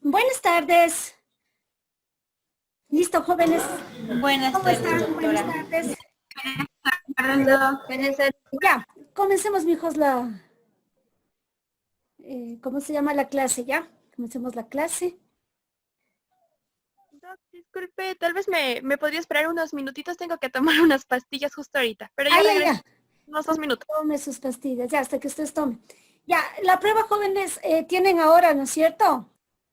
Buenas tardes. Listo, jóvenes. Buenas ¿Cómo tardes, están? Buenas doctora. tardes. Fernando. Buenas tardes. Ya, comencemos, mijos, ¿cómo se llama la clase? Ya, comencemos la clase. Doc, disculpe, tal vez me podría esperar unos minutitos, tengo que tomar unas pastillas justo ahorita, pero ya Ya. regreso unos 2 minutos. Tome sus pastillas, ya, hasta que ustedes tomen. Ya, la prueba, jóvenes, tienen ahora, ¿no es cierto?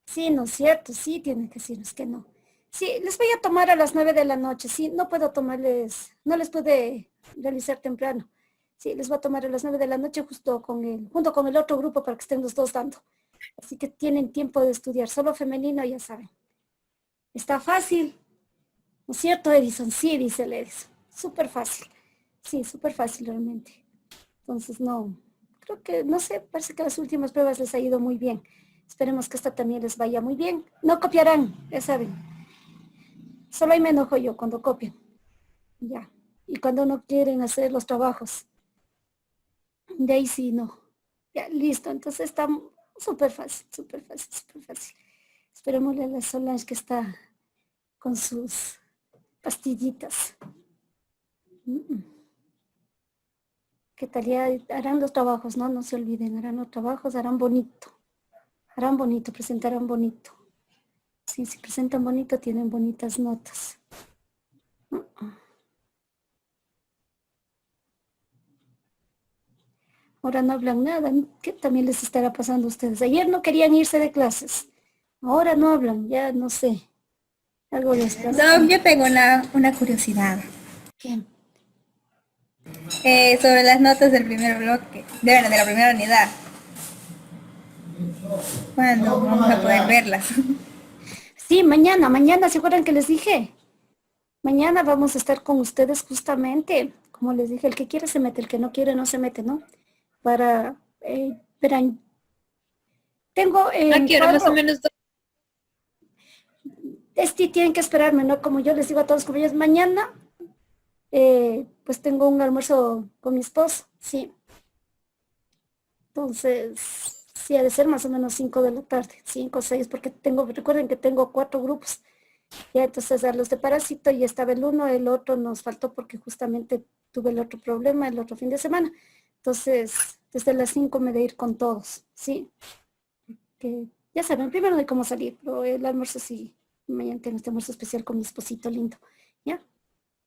Sí, ¿no es cierto? Sí, tienen que decirnos que no. Sí, les voy a tomar a las 9 de la noche. Sí, no puedo tomarles, no les puede realizar temprano. Sí, les voy a tomar a las 9 de la noche junto con el otro grupo para que estén los dos dando. Así que tienen tiempo de estudiar, solo femenino, ya saben. Está fácil, ¿no es cierto, Edison? Sí, dice el Edison. Súper fácil. Sí, súper fácil realmente. Entonces, no, creo que, no sé, parece que las últimas pruebas les ha ido muy bien. Esperemos que esta también les vaya muy bien. No copiarán, ya saben. Solo ahí me enojo yo cuando copian. Ya. Y cuando no quieren hacer los trabajos. De ahí sí, no. Ya, listo. Entonces está súper fácil, súper fácil, súper fácil. Esperémosle a la Solange que está con sus pastillitas. ¿Qué tal? Ya harán los trabajos, no se olviden, harán los trabajos, harán bonito, presentarán bonito. Sí, si presentan bonito, tienen bonitas notas. Ahora no hablan nada, ¿qué también les estará pasando a ustedes? Ayer no querían irse de clases, ahora no hablan, ya no sé, algo les pasa. Doc, yo tengo una curiosidad ¿Qué? sobre las notas del primer bloque, de la primera unidad. ¿Cuándo vamos a poder verlas? Sí, mañana, ¿se acuerdan que les dije? Mañana vamos a estar con ustedes justamente, como les dije, el que quiere se mete, el que no quiere no se mete, ¿no? Verán, tengo ¿A en qué hora más o cuadro, menos, Doc? tienen que esperarme, ¿no? Como yo les digo a todos como ellos, mañana, pues tengo un almuerzo con mi esposo, sí. Entonces, sí, ha de ser más o menos 5 de la tarde, 5 o 6, porque recuerden que tengo 4 grupos. Ya, entonces a los de parásito ya estaba el uno, el otro nos faltó porque justamente tuve el otro problema el otro fin de semana. Entonces, desde las 5 me de ir con todos, ¿sí? Que ya saben, primero de cómo salir, pero el almuerzo sí, mañana tengo este almuerzo especial con mi esposito lindo, ¿ya?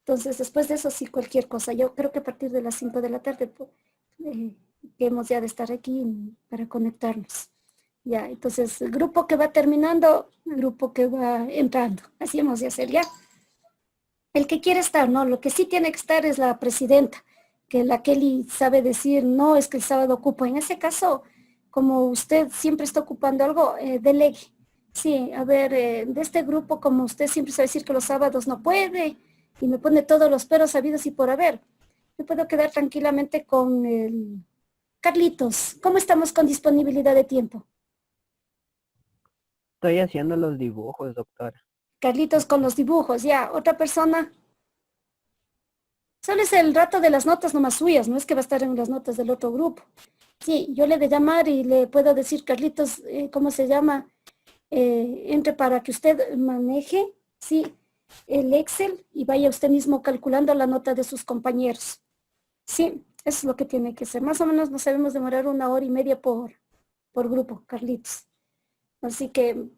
Entonces, después de eso sí, cualquier cosa. Yo creo que a partir de las 5 de la tarde, pues, que hemos ya de estar aquí para conectarnos. Ya, entonces, el grupo que va terminando, el grupo que va entrando. Así hemos de hacer ya. El que quiere estar, ¿no? Lo que sí tiene que estar es la presidenta, que la Kelly sabe decir, no, es que el sábado ocupo. En ese caso, como usted siempre está ocupando algo, delegue. Sí, a ver, de este grupo, como usted siempre sabe decir que los sábados no puede y me pone todos los peros sabidos y por haber, me puedo quedar tranquilamente con el Carlitos. ¿Cómo estamos con disponibilidad de tiempo? Estoy haciendo los dibujos, doctora. Carlitos con los dibujos, ya. Otra persona. Solo es el rato de las notas nomás suyas, no es que va a estar en las notas del otro grupo. Sí, yo le de llamar y le puedo decir, Carlitos, ¿cómo se llama? Entre para que usted maneje, sí, el Excel y vaya usted mismo calculando la nota de sus compañeros. Sí, eso es lo que tiene que ser. Más o menos nos sabemos demorar 1 hora y media por grupo, Carlitos. Así que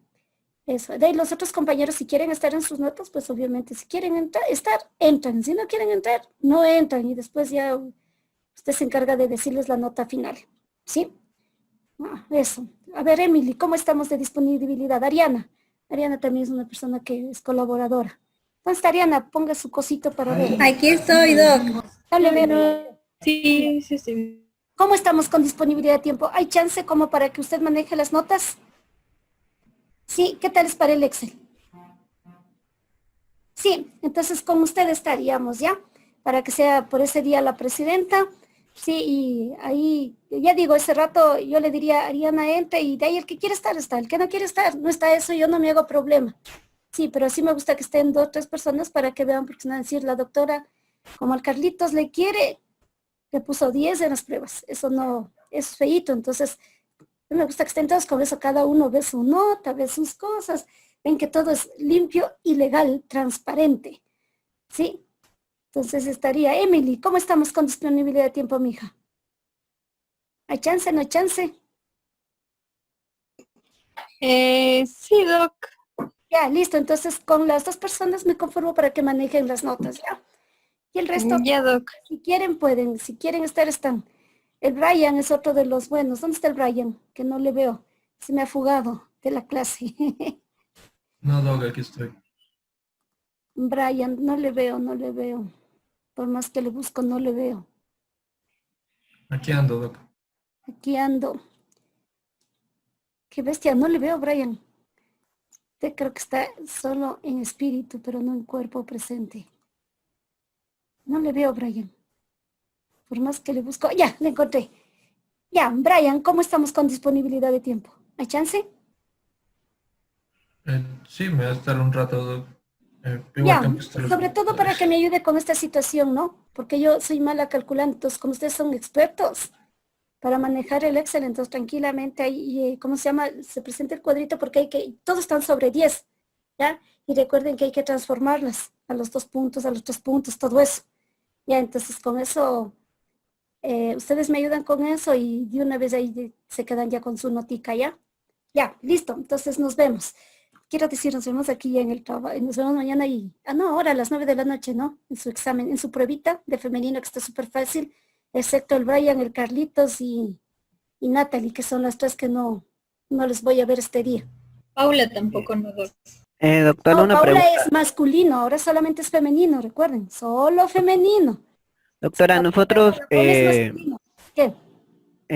eso. De ahí los otros compañeros, si quieren estar en sus notas, pues obviamente, si quieren estar, entran. Si no quieren entrar, no entran. Y después ya usted se encarga de decirles la nota final. ¿Sí? Eso. A ver, Emily, ¿cómo estamos de disponibilidad? Ariana. Ariana también es una persona que es colaboradora. Entonces, Ariana, ponga su cosito para ver. Aquí estoy, Doc. Dale, ver. Sí. ¿Cómo estamos con disponibilidad de tiempo? ¿Hay chance como para que usted maneje las notas? Sí, ¿qué tal es para el Excel? Sí, entonces con usted estaríamos ya, para que sea por ese día la presidenta. Sí, y ahí, ya digo, ese rato yo le diría, Ariana, entre, y de ahí el que quiere estar está, el que no quiere estar, no está eso, yo no me hago problema. Sí, pero sí me gusta que estén 2 o 3 personas para que vean, porque se van a decir, la doctora, como al Carlitos le quiere, le puso 10 en las pruebas, eso no, es feíto, entonces Me gusta que estén todos con eso, cada uno ve su nota, ve sus cosas, ven que todo es limpio y legal, transparente, ¿sí? Entonces estaría, Emily, ¿cómo estamos con disponibilidad de tiempo, mija? ¿Hay chance, no hay chance? Sí, Doc. Ya, listo, entonces con las 2 personas me conformo para que manejen las notas, ¿ya? Y el resto, Ya, Doc. si quieren, pueden, si quieren estar, están. El Brian es otro de los buenos. ¿Dónde está el Brian? Que no le veo. Se me ha fugado de la clase. No, Doc, aquí estoy. Brian, no le veo, no le veo. Por más que le busco, no le veo. Aquí ando, Doc. Aquí ando. Qué bestia, no le veo, Brian. Usted creo que está solo en espíritu, pero no en cuerpo presente. No le veo, Brian. Por más que le busco. Ya, le encontré. Ya, Brian, ¿cómo estamos con disponibilidad de tiempo? ¿Hay chance? Sí, me va a estar un rato, Doc. Igual Ya, tengo que estar los sobre todo para que me ayude con esta situación, ¿no? Porque yo soy mala calculando, entonces como ustedes son expertos para manejar el Excel, entonces tranquilamente ahí, ¿cómo se llama? Se presenta el cuadrito porque hay que, todos están sobre 10, ¿ya? Y recuerden que hay que transformarlas a los 2 puntos, a los 3 puntos, todo eso. Ya, entonces con eso, ustedes me ayudan con eso y de una vez ahí se quedan ya con su notica, ¿ya? Ya, listo, entonces nos vemos. Quiero decir, nos vemos aquí en el trabajo, nos vemos mañana y, no, ahora a las 9 de la noche, ¿no? En su examen, en su pruebita de femenino que está súper fácil, excepto el Brian, el Carlitos y Natalie, que son las 3 que no les voy a ver este día. Paula tampoco no, Doc. Doctora, No, una Paula pregunta. es masculino, ahora solamente es femenino, recuerden, solo femenino. Doctora, nosotros, Paula es masculino. ¿Qué?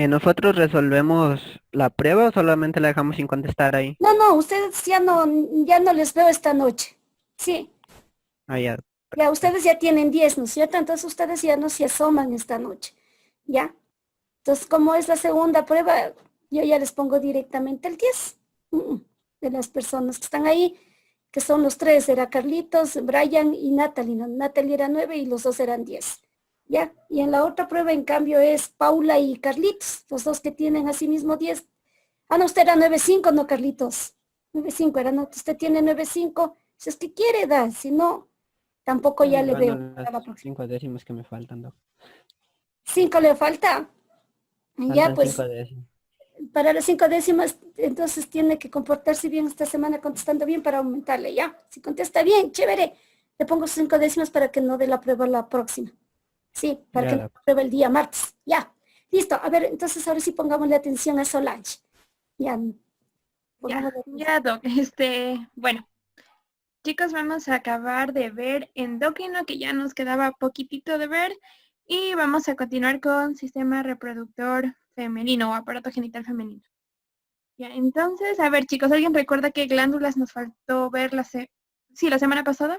nosotros resolvemos la prueba o solamente la dejamos sin contestar ahí. No, ustedes ya no les veo esta noche. Sí, Ah, ya. ya ustedes ya tienen 10, ¿no es cierto? Entonces ustedes ya no se asoman esta noche, ¿ya? Entonces, como es la segunda prueba, yo ya les pongo directamente el 10 de las personas que están ahí, que son los 3, era Carlitos, Brian y Natalie. ¿No? Natalie era 9 y los 2 eran 10. ¿Ya? Y en la otra prueba, en cambio, es Paula y Carlitos, los 2 que tienen así mismo 10. No, usted era 9.5, no, Carlitos. 9.5 era, no, usted tiene 9.5. Si es que quiere dar, si no, tampoco ya le veo Bueno, para la las próxima. 5 décimas que me faltan, Doc. 5 le falta. Ya, Faltan pues, 5 décimas. para las 5 décimas, entonces tiene que comportarse bien esta semana contestando bien para aumentarle, ¿ya? Si contesta bien, chévere. Le pongo 5 décimas para que no dé la prueba la próxima. Sí, para Ya, que no Doc. pruebe el día martes. Ya. Listo. A ver, entonces ahora sí pongámosle atención a Solange. Ya. Pongámosle atención. Ya, Doc. Bueno, chicos, vamos a acabar de ver endocrino, que ya nos quedaba poquitito de ver, y vamos a continuar con sistema reproductor femenino o aparato genital femenino. Ya, entonces, a ver, chicos, ¿alguien recuerda qué glándulas nos faltó ver la semana pasada?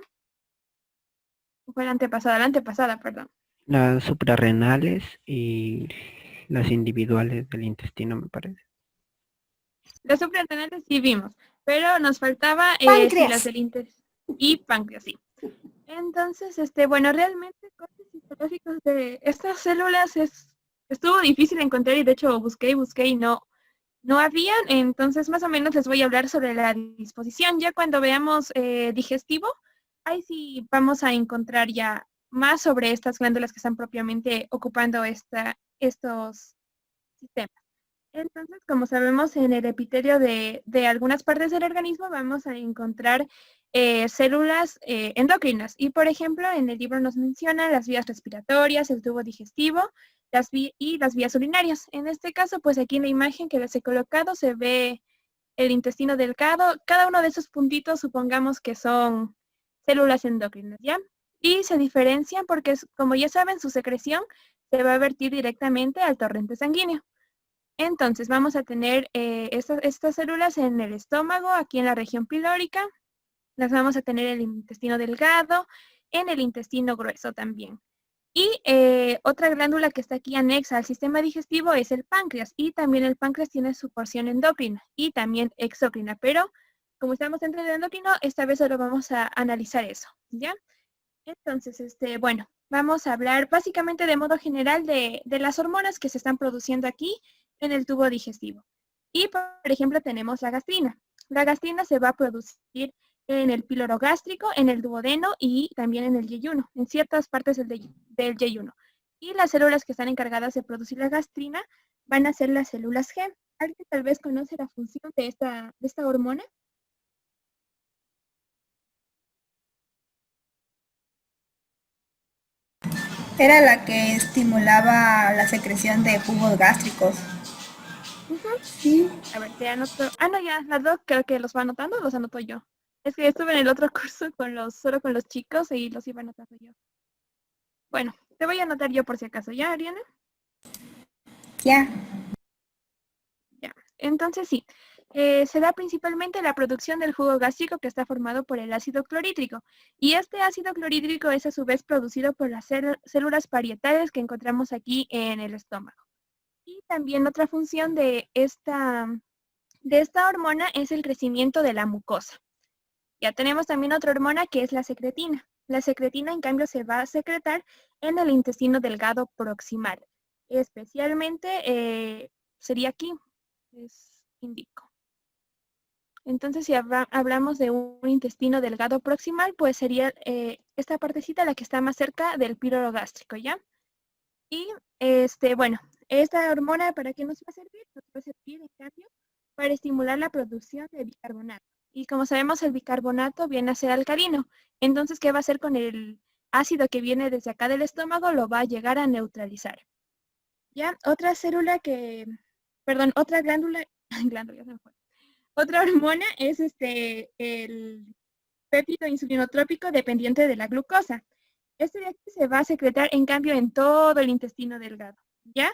¿O fue la antepasada, perdón? Las suprarrenales y las individuales del intestino, me parece. Las suprarrenales sí vimos, pero nos faltaba sí, las Páncreas. del intestino y páncreas, sí. Entonces, bueno, realmente cosas histológicas de estas células estuvo difícil encontrar y de hecho busqué y no habían. Entonces, más o menos les voy a hablar sobre la disposición. Ya cuando veamos digestivo, ahí sí vamos a encontrar ya más sobre estas glándulas que están propiamente ocupando estos sistemas. Entonces, como sabemos, en el epitelio de algunas partes del organismo vamos a encontrar células endocrinas. Y, por ejemplo, en el libro nos menciona las vías respiratorias, el tubo digestivo y las vías urinarias. En este caso, pues aquí en la imagen que les he colocado se ve el intestino delgado. Cada uno de esos puntitos supongamos que son células endocrinas, ¿ya? Y se diferencian porque, como ya saben, su secreción se va a vertir directamente al torrente sanguíneo. Entonces vamos a tener estas células en el estómago, aquí en la región pilórica. Las vamos a tener en el intestino delgado, en el intestino grueso también. Y otra glándula que está aquí anexa al sistema digestivo es el páncreas. Y también el páncreas tiene su porción endocrina y también exócrina. Pero como estamos dentro del endocrino, esta vez solo vamos a analizar eso, ¿ya? Entonces, bueno, vamos a hablar básicamente de modo general de las hormonas que se están produciendo aquí en el tubo digestivo. Y, por ejemplo, tenemos la gastrina. La gastrina se va a producir en el píloro gástrico, en el duodeno y también en el yeyuno, en ciertas partes del yeyuno. Y las células que están encargadas de producir la gastrina van a ser las células G. ¿Alguien tal vez conoce la función de esta hormona? Era la que estimulaba la secreción de jugos gástricos. Sí, A ver, te anoto. Ah, no, ya, las dos creo que los va anotando, los anoto yo. Es que estuve en el otro curso solo con los chicos y los iba anotando yo. Bueno, te voy a anotar yo por si acaso, ¿ya, Ariana? Ya. Ya. Entonces sí, se da principalmente la producción del jugo gástrico que está formado por el ácido clorhídrico. Y este ácido clorhídrico es a su vez producido por las células parietales que encontramos aquí en el estómago. Y también otra función de esta hormona es el crecimiento de la mucosa. Ya tenemos también otra hormona que es la secretina. La secretina, en cambio, se va a secretar en el intestino delgado proximal. Especialmente sería aquí, les indico. Entonces, si hablamos de un intestino delgado proximal, pues sería esta partecita la que está más cerca del píloro gástrico, ¿ya? Y, bueno, esta hormona, ¿para qué nos va a servir? Nos va a servir, en cambio, para estimular la producción de bicarbonato. Y como sabemos, el bicarbonato viene a ser alcalino. Entonces, ¿qué va a hacer con el ácido que viene desde acá del estómago? Lo va a llegar a neutralizar. ¿Ya? Otra célula otra glándula, glándula, se me fue. Otra hormona es el péptido insulinotrópico dependiente de la glucosa. Este de aquí se va a secretar, en cambio, en todo el intestino delgado, ¿ya?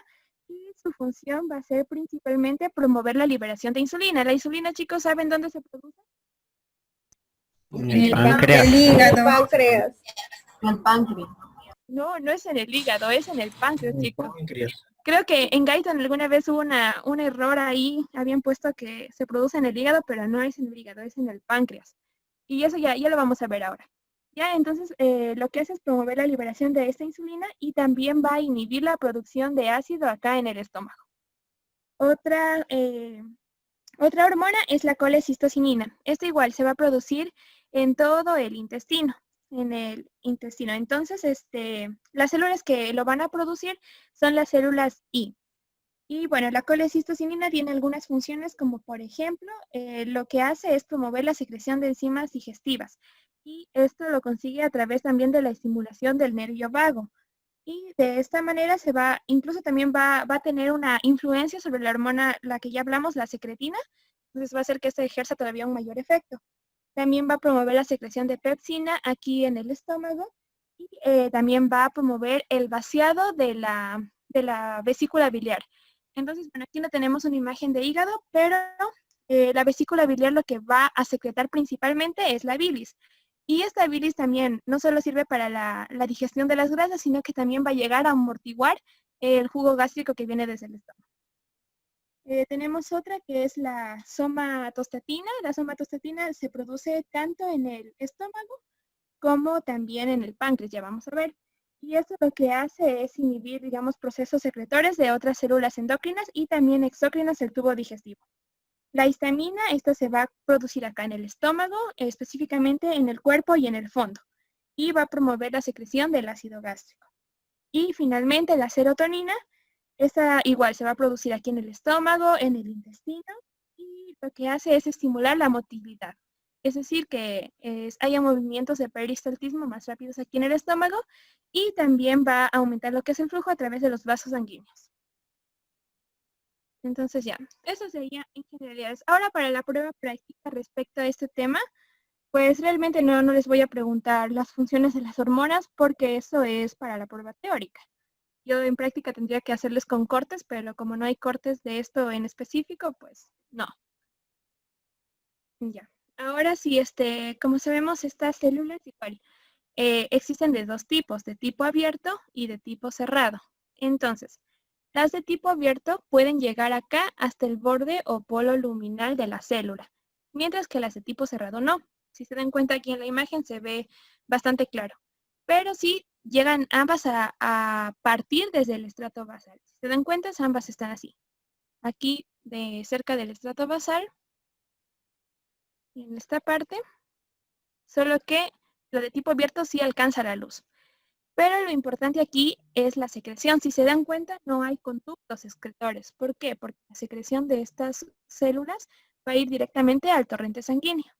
Y su función va a ser principalmente promover la liberación de insulina. La insulina, chicos, ¿saben dónde se produce? En En el páncreas. el hígado. Páncreas. El páncreas. No, no es en el hígado, es en el páncreas, En el chicos. páncreas. Creo que en Gaiton alguna vez hubo un error ahí, habían puesto que se produce en el hígado, pero no es en el hígado, es en el páncreas. Y eso ya lo vamos a ver ahora. Ya, entonces lo que hace es promover la liberación de esta insulina y también va a inhibir la producción de ácido acá en el estómago. Otra hormona es la colecistocinina. Esta igual se va a producir en todo el intestino, Entonces, las células que lo van a producir son las células I. Y bueno, la colecistocinina tiene algunas funciones como por ejemplo, lo que hace es promover la secreción de enzimas digestivas. Y esto lo consigue a través también de la estimulación del nervio vago. Y de esta manera incluso también va a tener una influencia sobre la hormona, la que ya hablamos, la secretina. Entonces va a hacer que esta ejerza todavía un mayor efecto. También va a promover la secreción de pepsina aquí en el estómago. Y también va a promover el vaciado de la vesícula biliar. Entonces, bueno, aquí no tenemos una imagen de hígado, pero la vesícula biliar lo que va a secretar principalmente es la bilis. Y esta bilis también no solo sirve para la digestión de las grasas, sino que también va a llegar a amortiguar el jugo gástrico que viene desde el estómago. Tenemos otra que es la somatostatina. La somatostatina se produce tanto en el estómago como también en el páncreas, ya vamos a ver. Y esto lo que hace es inhibir, digamos, procesos secretores de otras células endocrinas y también exócrinas del tubo digestivo. La histamina, esta se va a producir acá en el estómago, específicamente en el cuerpo y en el fondo, y va a promover la secreción del ácido gástrico. Y finalmente la serotonina, esta igual se va a producir aquí en el estómago, en el intestino, y lo que hace es estimular la motilidad. Es decir, que haya movimientos de peristaltismo más rápidos aquí en el estómago y también va a aumentar lo que es el flujo a través de los vasos sanguíneos. Entonces ya, eso sería en generalidades. Ahora para la prueba práctica respecto a este tema, pues realmente no les voy a preguntar las funciones de las hormonas porque eso es para la prueba teórica. Yo en práctica tendría que hacerles con cortes, pero como no hay cortes de esto en específico, pues no. Ya. Ahora sí, como sabemos, estas células igual existen de dos tipos, de tipo abierto y de tipo cerrado. Entonces, las de tipo abierto pueden llegar acá hasta el borde o polo luminal de la célula, mientras que las de tipo cerrado no. Si se dan cuenta aquí en la imagen se ve bastante claro. Pero sí llegan ambas a partir desde el estrato basal. Si se dan cuenta, ambas están así, aquí de cerca del estrato basal, en esta parte, solo que lo de tipo abierto sí alcanza la luz. Pero lo importante aquí es la secreción. Si se dan cuenta, no hay conductos excretores. ¿Por qué? Porque la secreción de estas células va a ir directamente al torrente sanguíneo.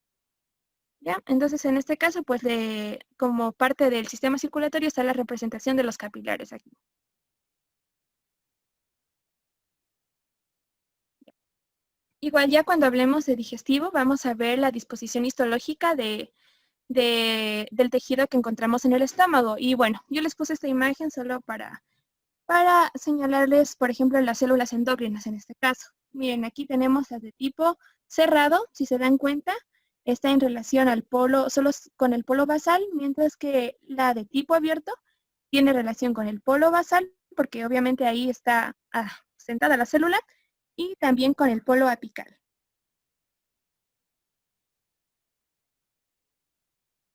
¿Ya? Entonces, en este caso, pues como parte del sistema circulatorio está la representación de los capilares aquí. Igual ya cuando hablemos de digestivo, vamos a ver la disposición histológica del tejido que encontramos en el estómago. Y bueno, yo les puse esta imagen solo para señalarles, por ejemplo, las células endócrinas en este caso. Miren, aquí tenemos las de tipo cerrado, si se dan cuenta, está en relación al polo, solo con el polo basal, mientras que la de tipo abierto tiene relación con el polo basal, porque obviamente ahí está sentada la célula, y también con el polo apical.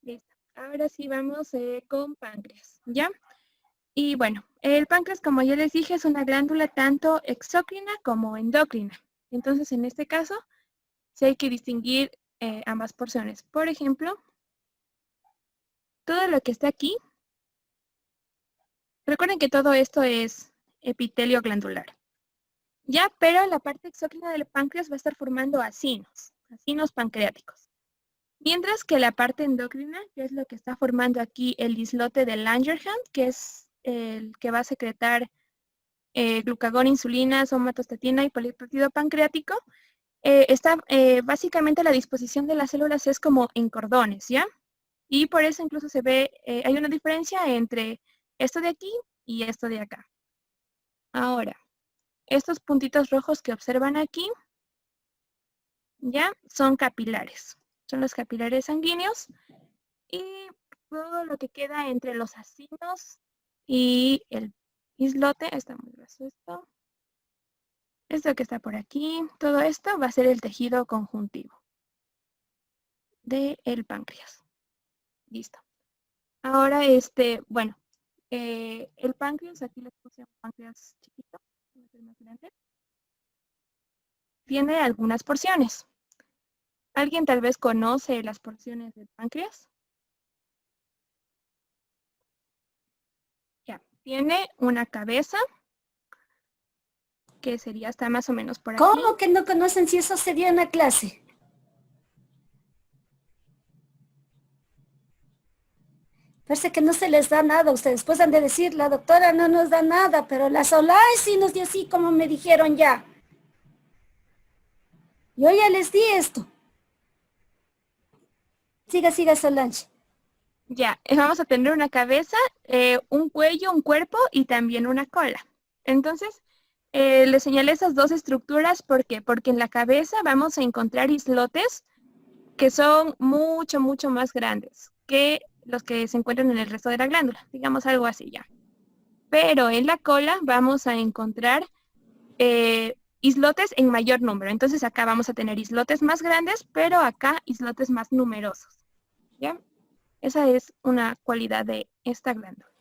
Listo. Ahora sí vamos con páncreas, ¿ya? Y bueno, el páncreas, como ya les dije, es una glándula tanto exócrina como endocrina. Entonces, en este caso, sí hay que distinguir ambas porciones. Por ejemplo, todo lo que está aquí, recuerden que todo esto es epitelio glandular. Ya, pero la parte exócrina del páncreas va a estar formando acinos pancreáticos. Mientras que la parte endocrina, que es lo que está formando aquí el islote de Langerhans, que es el que va a secretar glucagón, insulina, somatostatina y polipéptido pancreático, básicamente la disposición de las células es como en cordones, ¿ya? Y por eso incluso se ve, hay una diferencia entre esto de aquí y esto de acá. Ahora, estos puntitos rojos que observan aquí, ya, son capilares. Son los capilares sanguíneos. Y todo lo que queda entre los acinos y el islote, está muy grueso esto. Esto que está por aquí, todo esto va a ser el tejido conjuntivo del páncreas. Listo. Ahora, bueno, el páncreas, aquí les puse un páncreas chiquito, más grande. Tiene algunas porciones. ¿Alguien tal vez conoce las porciones del páncreas? Ya, tiene una cabeza, que sería hasta más o menos por aquí. ¿Cómo que no conocen si eso se dio en la clase? Parece que no se les da nada. Ustedes pues han de decir, la doctora no nos da nada, pero la Solay sí nos dio así como me dijeron ya. Yo ya les di esto. Siga, Solange. Ya, vamos a tener una cabeza, un cuello, un cuerpo y también una cola. Entonces, les señalé esas dos estructuras. ¿Por qué? Porque en la cabeza vamos a encontrar islotes que son mucho, mucho más grandes que los que se encuentran en el resto de la glándula. Digamos algo así ya. Pero en la cola vamos a encontrar islotes en mayor número. Entonces acá vamos a tener islotes más grandes, pero acá islotes más numerosos. ¿Ya? Esa es una cualidad de esta glándula.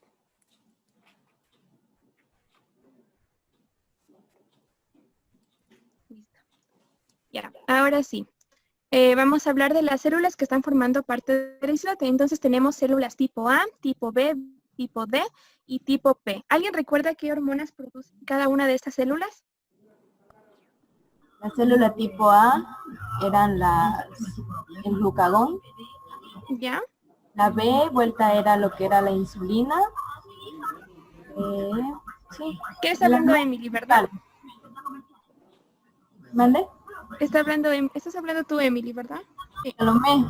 Listo. Ya, ahora sí. Vamos a hablar de las células que están formando parte del islote. Entonces tenemos células tipo A, tipo B, tipo D y tipo P. ¿Alguien recuerda qué hormonas producen cada una de estas células? La célula tipo A eran el glucagón. ¿Ya? La B vuelta era lo que era la insulina. Sí. ¿Qué está hablando Emily, verdad? ¿Mande? Estás hablando tú, Emily, ¿verdad? Sí. Salomé.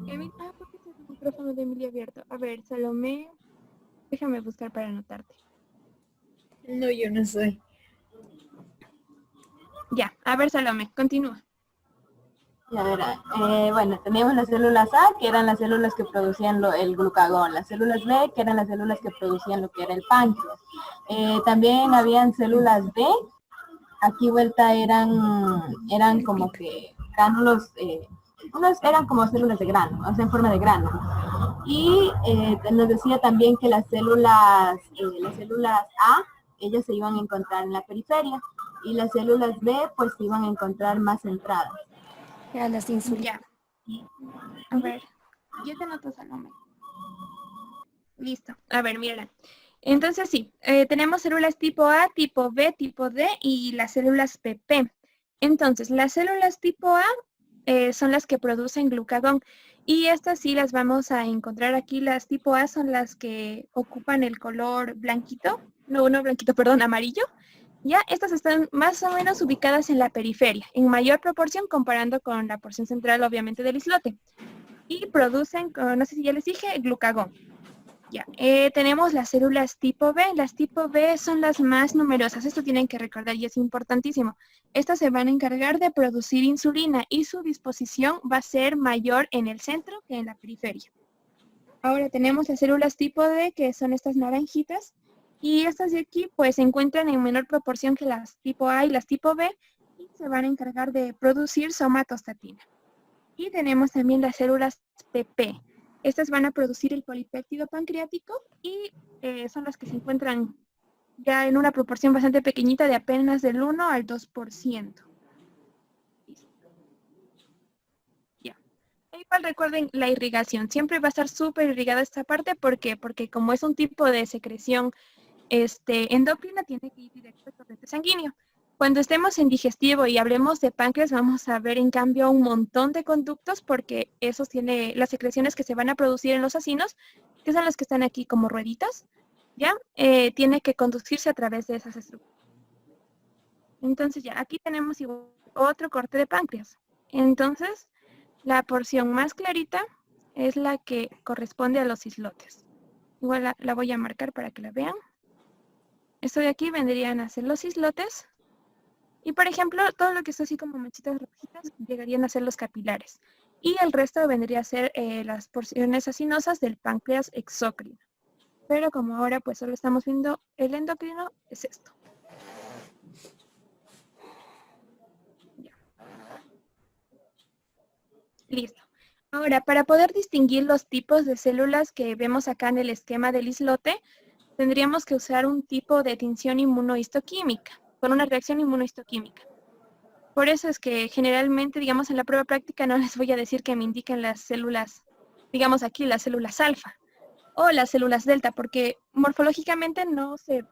Emily, ¿por qué está el micrófono de Emily abierto? A ver, Salomé, déjame buscar para anotarte. No, yo no soy. Ya, a ver, Salomé, continúa. Ya verá. Bueno, teníamos las células A, que eran las células que producían el glucagón, las células B, que eran las células que producían lo que era el páncreas. También habían células B, aquí vuelta eran como que gránulos, eran como células de grano, o sea, en forma de grano. Y nos decía también que las células A, ellas se iban a encontrar en la periferia. y las células B pues se iban a encontrar más centradas. Ya las de insulina. Ya. A ver, yo te anoto ese nombre. Listo. A ver, mira. Entonces sí, tenemos células tipo A, tipo B, tipo D y las células PP. Entonces, las células tipo A son las que producen glucagón y estas sí las vamos a encontrar aquí. Las tipo A son las que ocupan el color blanquito, no blanquito, perdón, amarillo. Ya, estas están más o menos ubicadas en la periferia, en mayor proporción comparando con la porción central, obviamente, del islote. Y producen, no sé si ya les dije, glucagón. Ya, tenemos las células tipo B. Las tipo B son las más numerosas. Esto tienen que recordar y es importantísimo. Estas se van a encargar de producir insulina y su disposición va a ser mayor en el centro que en la periferia. Ahora tenemos las células tipo D, que son estas naranjitas. Y estas de aquí pues se encuentran en menor proporción que las tipo A y las tipo B y se van a encargar de producir somatostatina. Y tenemos también las células PP. Estas van a producir el polipéptido pancreático y son las que se encuentran ya en una proporción bastante pequeñita de apenas del 1 al 2%. Ya. E igual recuerden la irrigación. Siempre va a estar súper irrigada esta parte. ¿Por qué? Porque como es un tipo de secreción endocrina, tiene que ir directo al torrente sanguíneo. Cuando estemos en digestivo y hablemos de páncreas, vamos a ver en cambio un montón de conductos porque esos tiene las secreciones que se van a producir en los acinos, que son las que están aquí como rueditas, ¿ya? Tiene que conducirse a través de esas estructuras. Entonces ya, aquí tenemos igual otro corte de páncreas. Entonces, la porción más clarita es la que corresponde a los islotes. Igual la voy a marcar para que la vean. Esto de aquí vendrían a ser los islotes. Y por ejemplo, todo lo que está así como manchitas rojitas llegarían a ser los capilares. Y el resto vendría a ser las porciones acinosas del páncreas exócrino. Pero como ahora pues solo estamos viendo el endocrino, es esto. Ya. Listo. Ahora, para poder distinguir los tipos de células que vemos acá en el esquema del islote, tendríamos que usar un tipo de tinción inmunohistoquímica, con una reacción inmunohistoquímica. Por eso es que generalmente, digamos, en la prueba práctica no les voy a decir que me indiquen las células, digamos aquí, las células alfa o las células delta, porque morfológicamente no se va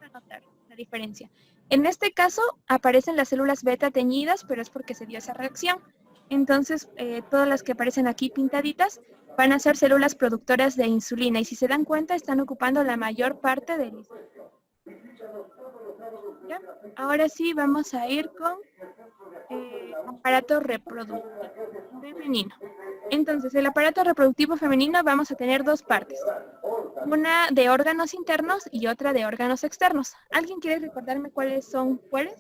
a notar la diferencia. En este caso aparecen las células beta teñidas, pero es porque se dio esa reacción. Entonces, todas las que aparecen aquí pintaditas van a ser células productoras de insulina y si se dan cuenta están ocupando la mayor parte del islote. ¿Ya? Ahora sí vamos a ir con aparato reproductivo femenino. Entonces, el aparato reproductivo femenino vamos a tener dos partes. Una de órganos internos y otra de órganos externos. ¿Alguien quiere recordarme cuáles son cuáles?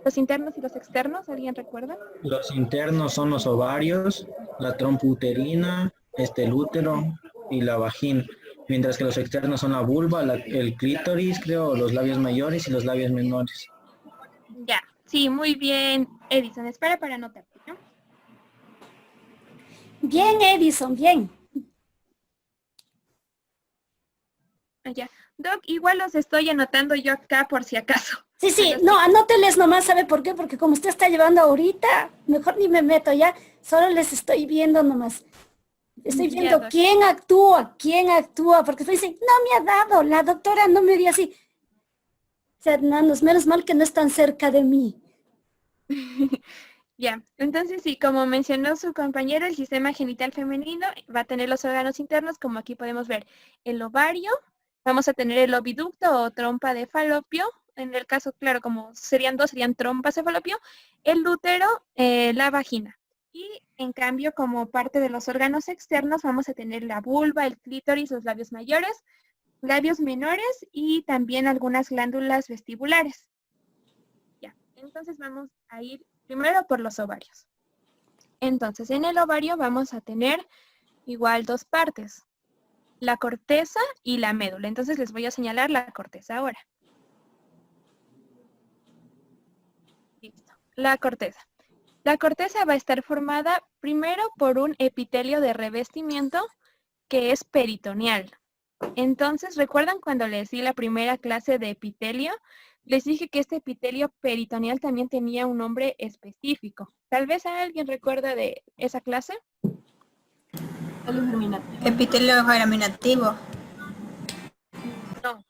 ¿Los internos y los externos? ¿Alguien recuerda? Los internos son los ovarios, la trompa uterina, el útero y la vagina, mientras que los externos son la vulva, el clítoris, creo, los labios mayores y los labios menores. Ya, sí, muy bien, Edison. Espera para anotarte, ¿no? Bien, Edison, bien. Ya. Doc, igual los estoy anotando yo acá por si acaso. Sí, sí, no, anóteles nomás, ¿sabe por qué? Porque como usted está llevando ahorita, mejor ni me meto ya, solo les estoy viendo nomás. Estoy viendo Doc. quién actúa, porque dicen, no me ha dado, la doctora no me dio así. O sea, hermanos, menos mal que no están cerca de mí. Ya, entonces sí, como mencionó su compañero, el sistema genital femenino va a tener los órganos internos, como aquí podemos ver, el ovario, vamos a tener el oviducto o trompa de falopio, en el caso, claro, como serían dos, serían trompas de falopio, el útero, la vagina. Y en cambio, como parte de los órganos externos, vamos a tener la vulva, el clítoris, los labios mayores, labios menores y también algunas glándulas vestibulares. Ya, entonces vamos a ir primero por los ovarios. Entonces, en el ovario vamos a tener igual dos partes, la corteza y la médula. Entonces les voy a señalar la corteza ahora. Listo, la corteza. La corteza va a estar formada primero por un epitelio de revestimiento que es peritoneal. Entonces, ¿recuerdan cuando les di la primera clase de epitelio? les dije que este epitelio peritoneal también tenía un nombre específico. Tal vez alguien recuerda de esa clase. Epitelio germinativo. Epitelio germinativo. No.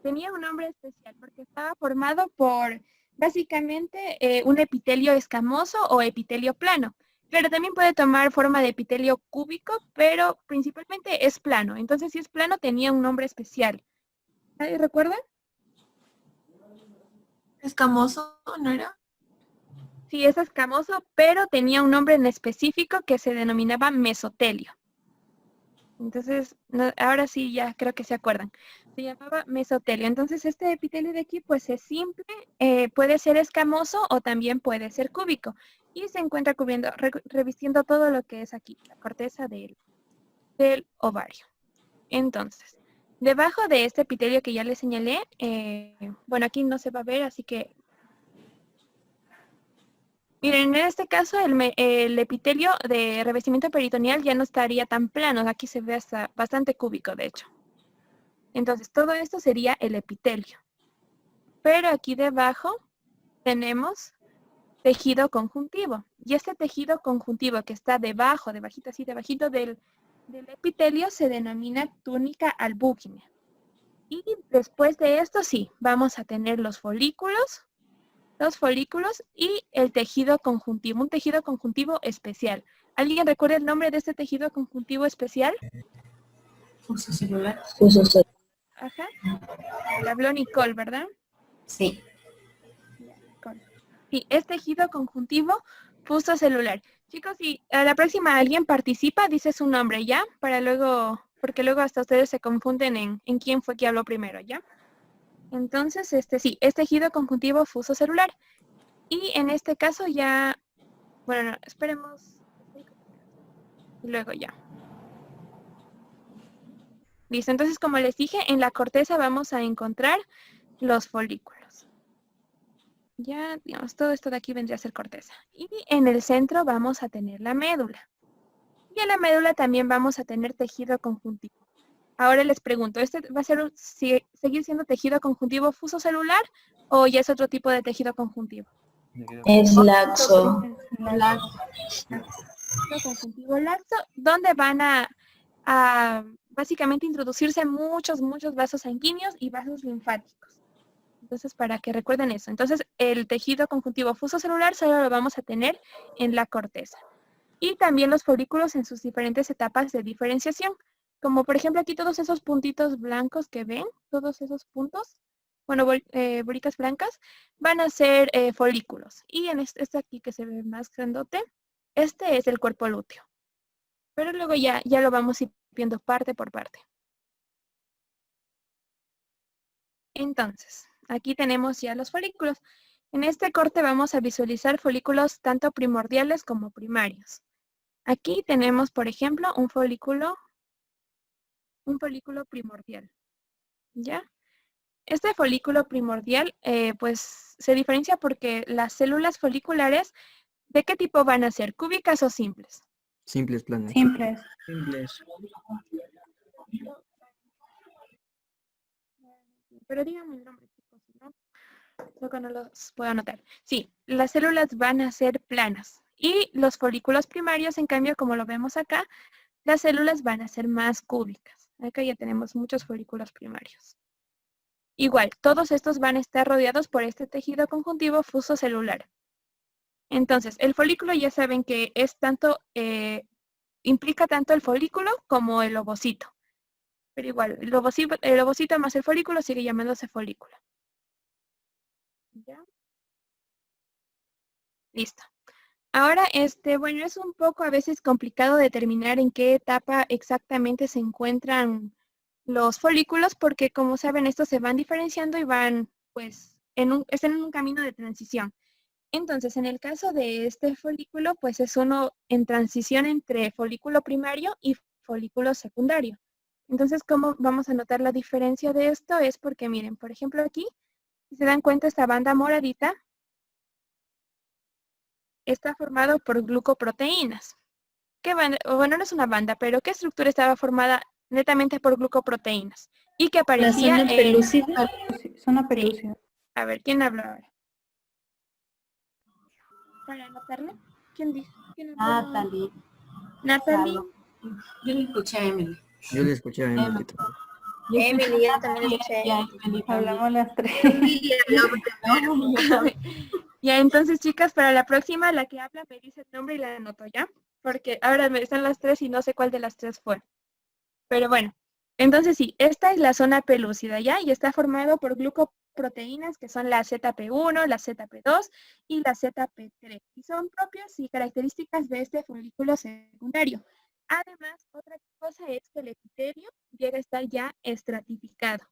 Tenía un nombre especial porque estaba formado por básicamente un epitelio escamoso o epitelio plano. Claro, también puede tomar forma de epitelio cúbico, pero principalmente es plano. Entonces, si es plano, tenía un nombre especial. ¿Nadie recuerda? Escamoso, ¿no era? Sí, es escamoso, pero tenía un nombre en específico que se denominaba mesotelio. Entonces, ahora sí ya creo que se acuerdan. Se llamaba mesotelio. Entonces, este epitelio de aquí, pues es simple, puede ser escamoso o también puede ser cúbico. Y se encuentra cubriendo, revistiendo todo lo que es aquí, la corteza del ovario. Entonces, debajo de este epitelio que ya les señalé, bueno, aquí no se va a ver, así que miren, en este caso el epitelio de revestimiento peritoneal ya no estaría tan plano, aquí se ve hasta bastante cúbico, de hecho. Entonces, todo esto sería el epitelio. Pero aquí debajo tenemos tejido conjuntivo. Y este tejido conjuntivo que está debajo, debajito así, debajito del epitelio se denomina túnica albúgine. Y después de esto, sí, vamos a tener los folículos y el tejido conjuntivo, un tejido conjuntivo especial. ¿Alguien recuerda el nombre de este tejido conjuntivo especial? Fuso celular. Ajá. La habló Nicole, ¿verdad? Sí. Sí, es tejido conjuntivo fuso celular. Chicos, si a la próxima alguien participa, dice su nombre, ¿ya? Para luego, porque luego hasta ustedes se confunden en quién fue que habló primero, ¿ya? Entonces, sí, es tejido conjuntivo fuso celular. Y en este caso ya, bueno, no, esperemos. Y luego ya. Listo, entonces como les dije, en la corteza vamos a encontrar los folículos. Ya, digamos, todo esto de aquí vendría a ser corteza. Y en el centro vamos a tener la médula. Y en la médula también vamos a tener tejido conjuntivo. Ahora les pregunto, ¿este va a ser seguir siendo tejido conjuntivo fuso celular o ya es otro tipo de tejido conjuntivo? Es laxo. Tejido conjuntivo laxo, donde van a básicamente introducirse muchos vasos sanguíneos y vasos linfáticos. Entonces, para que recuerden eso. Entonces, el tejido conjuntivo fuso celular solo lo vamos a tener en la corteza. Y también los folículos en sus diferentes etapas de diferenciación. Como por ejemplo aquí todos esos puntitos blancos que ven, todos esos puntos, bueno, bolitas blancas, van a ser folículos. Y en este aquí que se ve más grandote, este es el cuerpo lúteo. Pero luego ya lo vamos a ir viendo parte por parte. Entonces, aquí tenemos ya los folículos. En este corte vamos a visualizar folículos tanto primordiales como primarios. Aquí tenemos, por ejemplo, un folículo primordial. ¿Ya? Este folículo primordial, pues, se diferencia porque las células foliculares, ¿de qué tipo van a ser? ¿Cúbicas o simples? Simples planas. Simples. Pero díganme el nombre, chicos, ¿no? Luego no los puedo anotar. Sí, las células van a ser planas. Y los folículos primarios, en cambio, como lo vemos acá, las células van a ser más cúbicas. Acá ya tenemos muchos folículos primarios. Igual, todos estos van a estar rodeados por este tejido conjuntivo fuso celular. Entonces, el folículo ya saben que es tanto, implica tanto el folículo como el ovocito. Pero igual, el ovocito más el folículo sigue llamándose folículo. ¿Ya? Listo. Ahora, bueno, es un poco a veces complicado determinar en qué etapa exactamente se encuentran los folículos, porque como saben, estos se van diferenciando y van, pues, están en un camino de transición. Entonces, en el caso de este folículo, pues es uno en transición entre folículo primario y folículo secundario. Entonces, ¿cómo vamos a notar la diferencia de esto? Es porque, miren, por ejemplo aquí, si se dan cuenta, esta banda moradita está formado por glucoproteínas. Bueno, no es una banda, pero ¿qué estructura estaba formada netamente por glucoproteínas? y que La aparecía zona en... pelúcida. Zona pelúcida. A ver, ¿quién habló ahora? Para anotarlo. ¿Quién dijo? ¿Quién habló? Natalie. Natalie. Salvo. Yo le escuché a Emily. Yo le escuché a Emily Emily. también. Yo Emily, yo también escuché. y a Emily también. Hablamos las tres. Emily habló primero. No, yo también. Ya, entonces, chicas, para la próxima, la que habla me dice el nombre y la anoto, ¿ya? Porque ahora me están las tres y no sé cuál de las tres fue. Pero bueno, entonces sí, esta es la zona pelúcida, ¿ya? Y está formado por glucoproteínas que son la ZP1, la ZP2 y la ZP3. Y son propias y características de este folículo secundario. Además, otra cosa es que el epitelio llega a estar ya estratificado.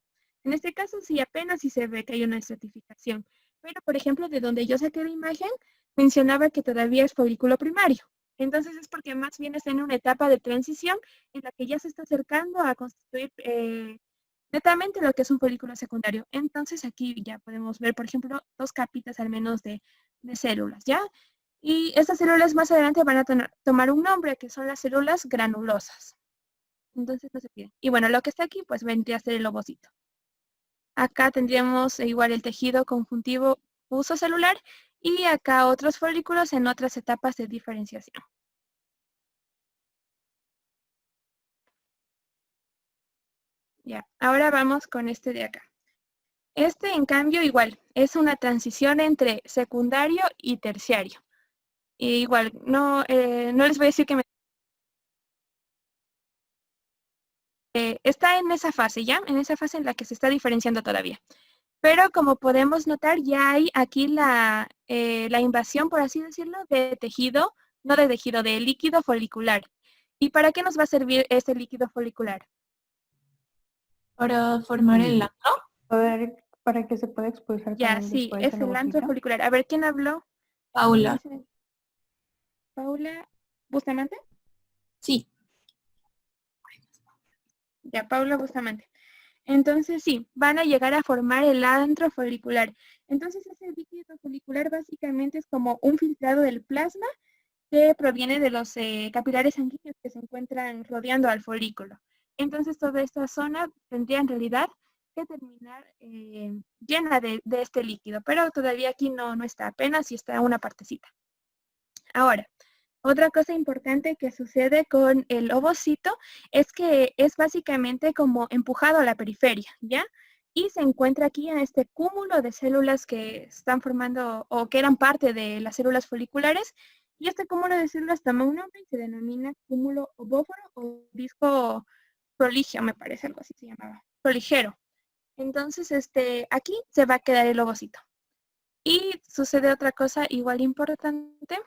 En este caso, sí, apenas sí se ve que hay una estratificación. Pero, por ejemplo, de donde yo saqué la imagen, mencionaba que todavía es folículo primario. Entonces es porque más bien está en una etapa de transición en la que ya se está acercando a constituir netamente lo que es un folículo secundario. Entonces aquí ya podemos ver, por ejemplo, dos capitas al menos de células, ¿ya? Y estas células más adelante van a tomar un nombre, que son las células granulosas. Entonces no se piden. Y bueno, lo que está aquí, pues vendría a ser el ovocito. Acá tendríamos igual el tejido conjuntivo uso celular y acá otros folículos en otras etapas de diferenciación. Ya, ahora vamos con este de acá. Este, en cambio, igual, es una transición entre secundario y terciario. Y igual, no les voy a decir que está en esa fase, ¿ya? En esa fase en la que se está diferenciando todavía. Pero como podemos notar, ya hay aquí la invasión, por así decirlo, de tejido, no de tejido, de líquido folicular. ¿Y para qué nos va a servir este líquido folicular? Para formar el antro. Para que se pueda expulsar Ya, también sí, después es el el antro ovocito. folicular. A ver, ¿quién habló? Paula. ¿Paula Bustamante? Sí. Ya, Paula Bustamante. Entonces sí, van a llegar a formar el antro folicular. Entonces ese líquido folicular básicamente es como un filtrado del plasma que proviene de los capilares sanguíneos que se encuentran rodeando al folículo. Entonces toda esta zona tendría en realidad que terminar llena de este líquido, pero todavía aquí no está, apenas y está una partecita. Ahora, otra cosa importante que sucede con el ovocito es que es básicamente como empujado a la periferia, ¿ya? Y se encuentra aquí en este cúmulo de células que están formando o que eran parte de las células foliculares. Y este cúmulo de células toma un nombre y se denomina cúmulo ovóforo o disco proligio, me parece, algo así se llamaba, proligero. Entonces, aquí se va a quedar el ovocito. Y sucede otra cosa igual importante,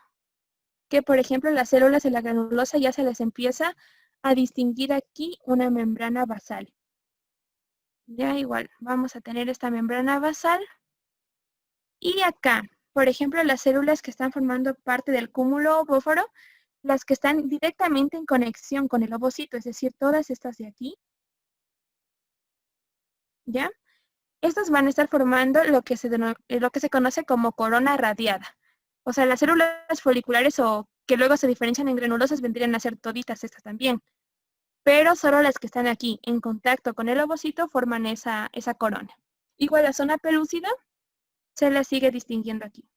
que por ejemplo las células de la granulosa ya se les empieza a distinguir aquí una membrana basal. Ya igual, vamos a tener esta membrana basal. Y acá, por ejemplo, las células que están formando parte del cúmulo ovóforo, las que están directamente en conexión con el ovocito, es decir, todas estas de aquí, ¿ya? Estas van a estar formando lo que se conoce como corona radiada. O sea, las células foliculares o que luego se diferencian en granulosas vendrían a ser toditas estas también. Pero solo las que están aquí en contacto con el ovocito forman esa corona. Igual la zona pelúcida se la sigue distinguiendo aquí.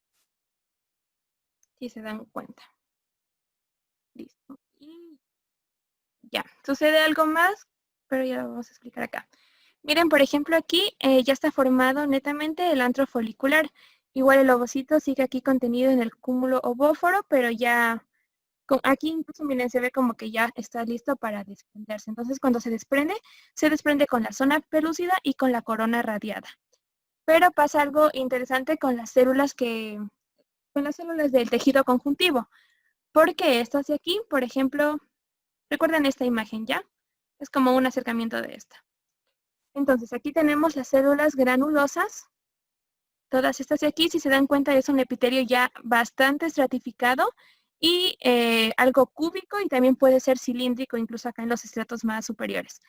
Si se dan cuenta. Listo. Y ya, sucede algo más, pero ya lo vamos a explicar acá. Miren, por ejemplo, aquí ya está formado netamente el antro folicular. Igual el ovocito sigue aquí contenido en el cúmulo ovóforo, pero ya aquí incluso miren, se ve como que ya está listo para desprenderse. Entonces cuando se desprende con la zona pelúcida y con la corona radiada. Pero pasa algo interesante con las células del tejido conjuntivo. Porque estas de aquí, por ejemplo, recuerden esta imagen, ¿ya? Es como un acercamiento de esta. Entonces aquí tenemos las células granulosas. Todas estas de aquí, si se dan cuenta, es un epitelio ya bastante estratificado y algo cúbico y también puede ser cilíndrico, incluso acá en los estratos más superiores.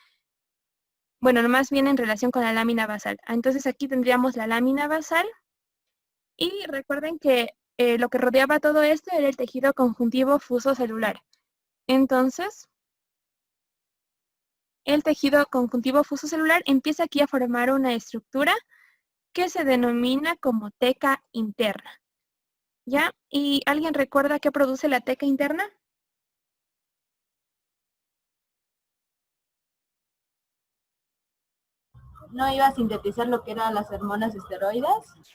Bueno, más bien en relación con la lámina basal. Entonces aquí tendríamos la lámina basal y recuerden que lo que rodeaba todo esto era el tejido conjuntivo fuso celular. Entonces, el tejido conjuntivo fuso celular empieza aquí a formar una estructura que se denomina como teca interna. ¿Ya? ¿Y alguien recuerda qué produce la teca interna? No iba a sintetizar lo que eran las hormonas esteroides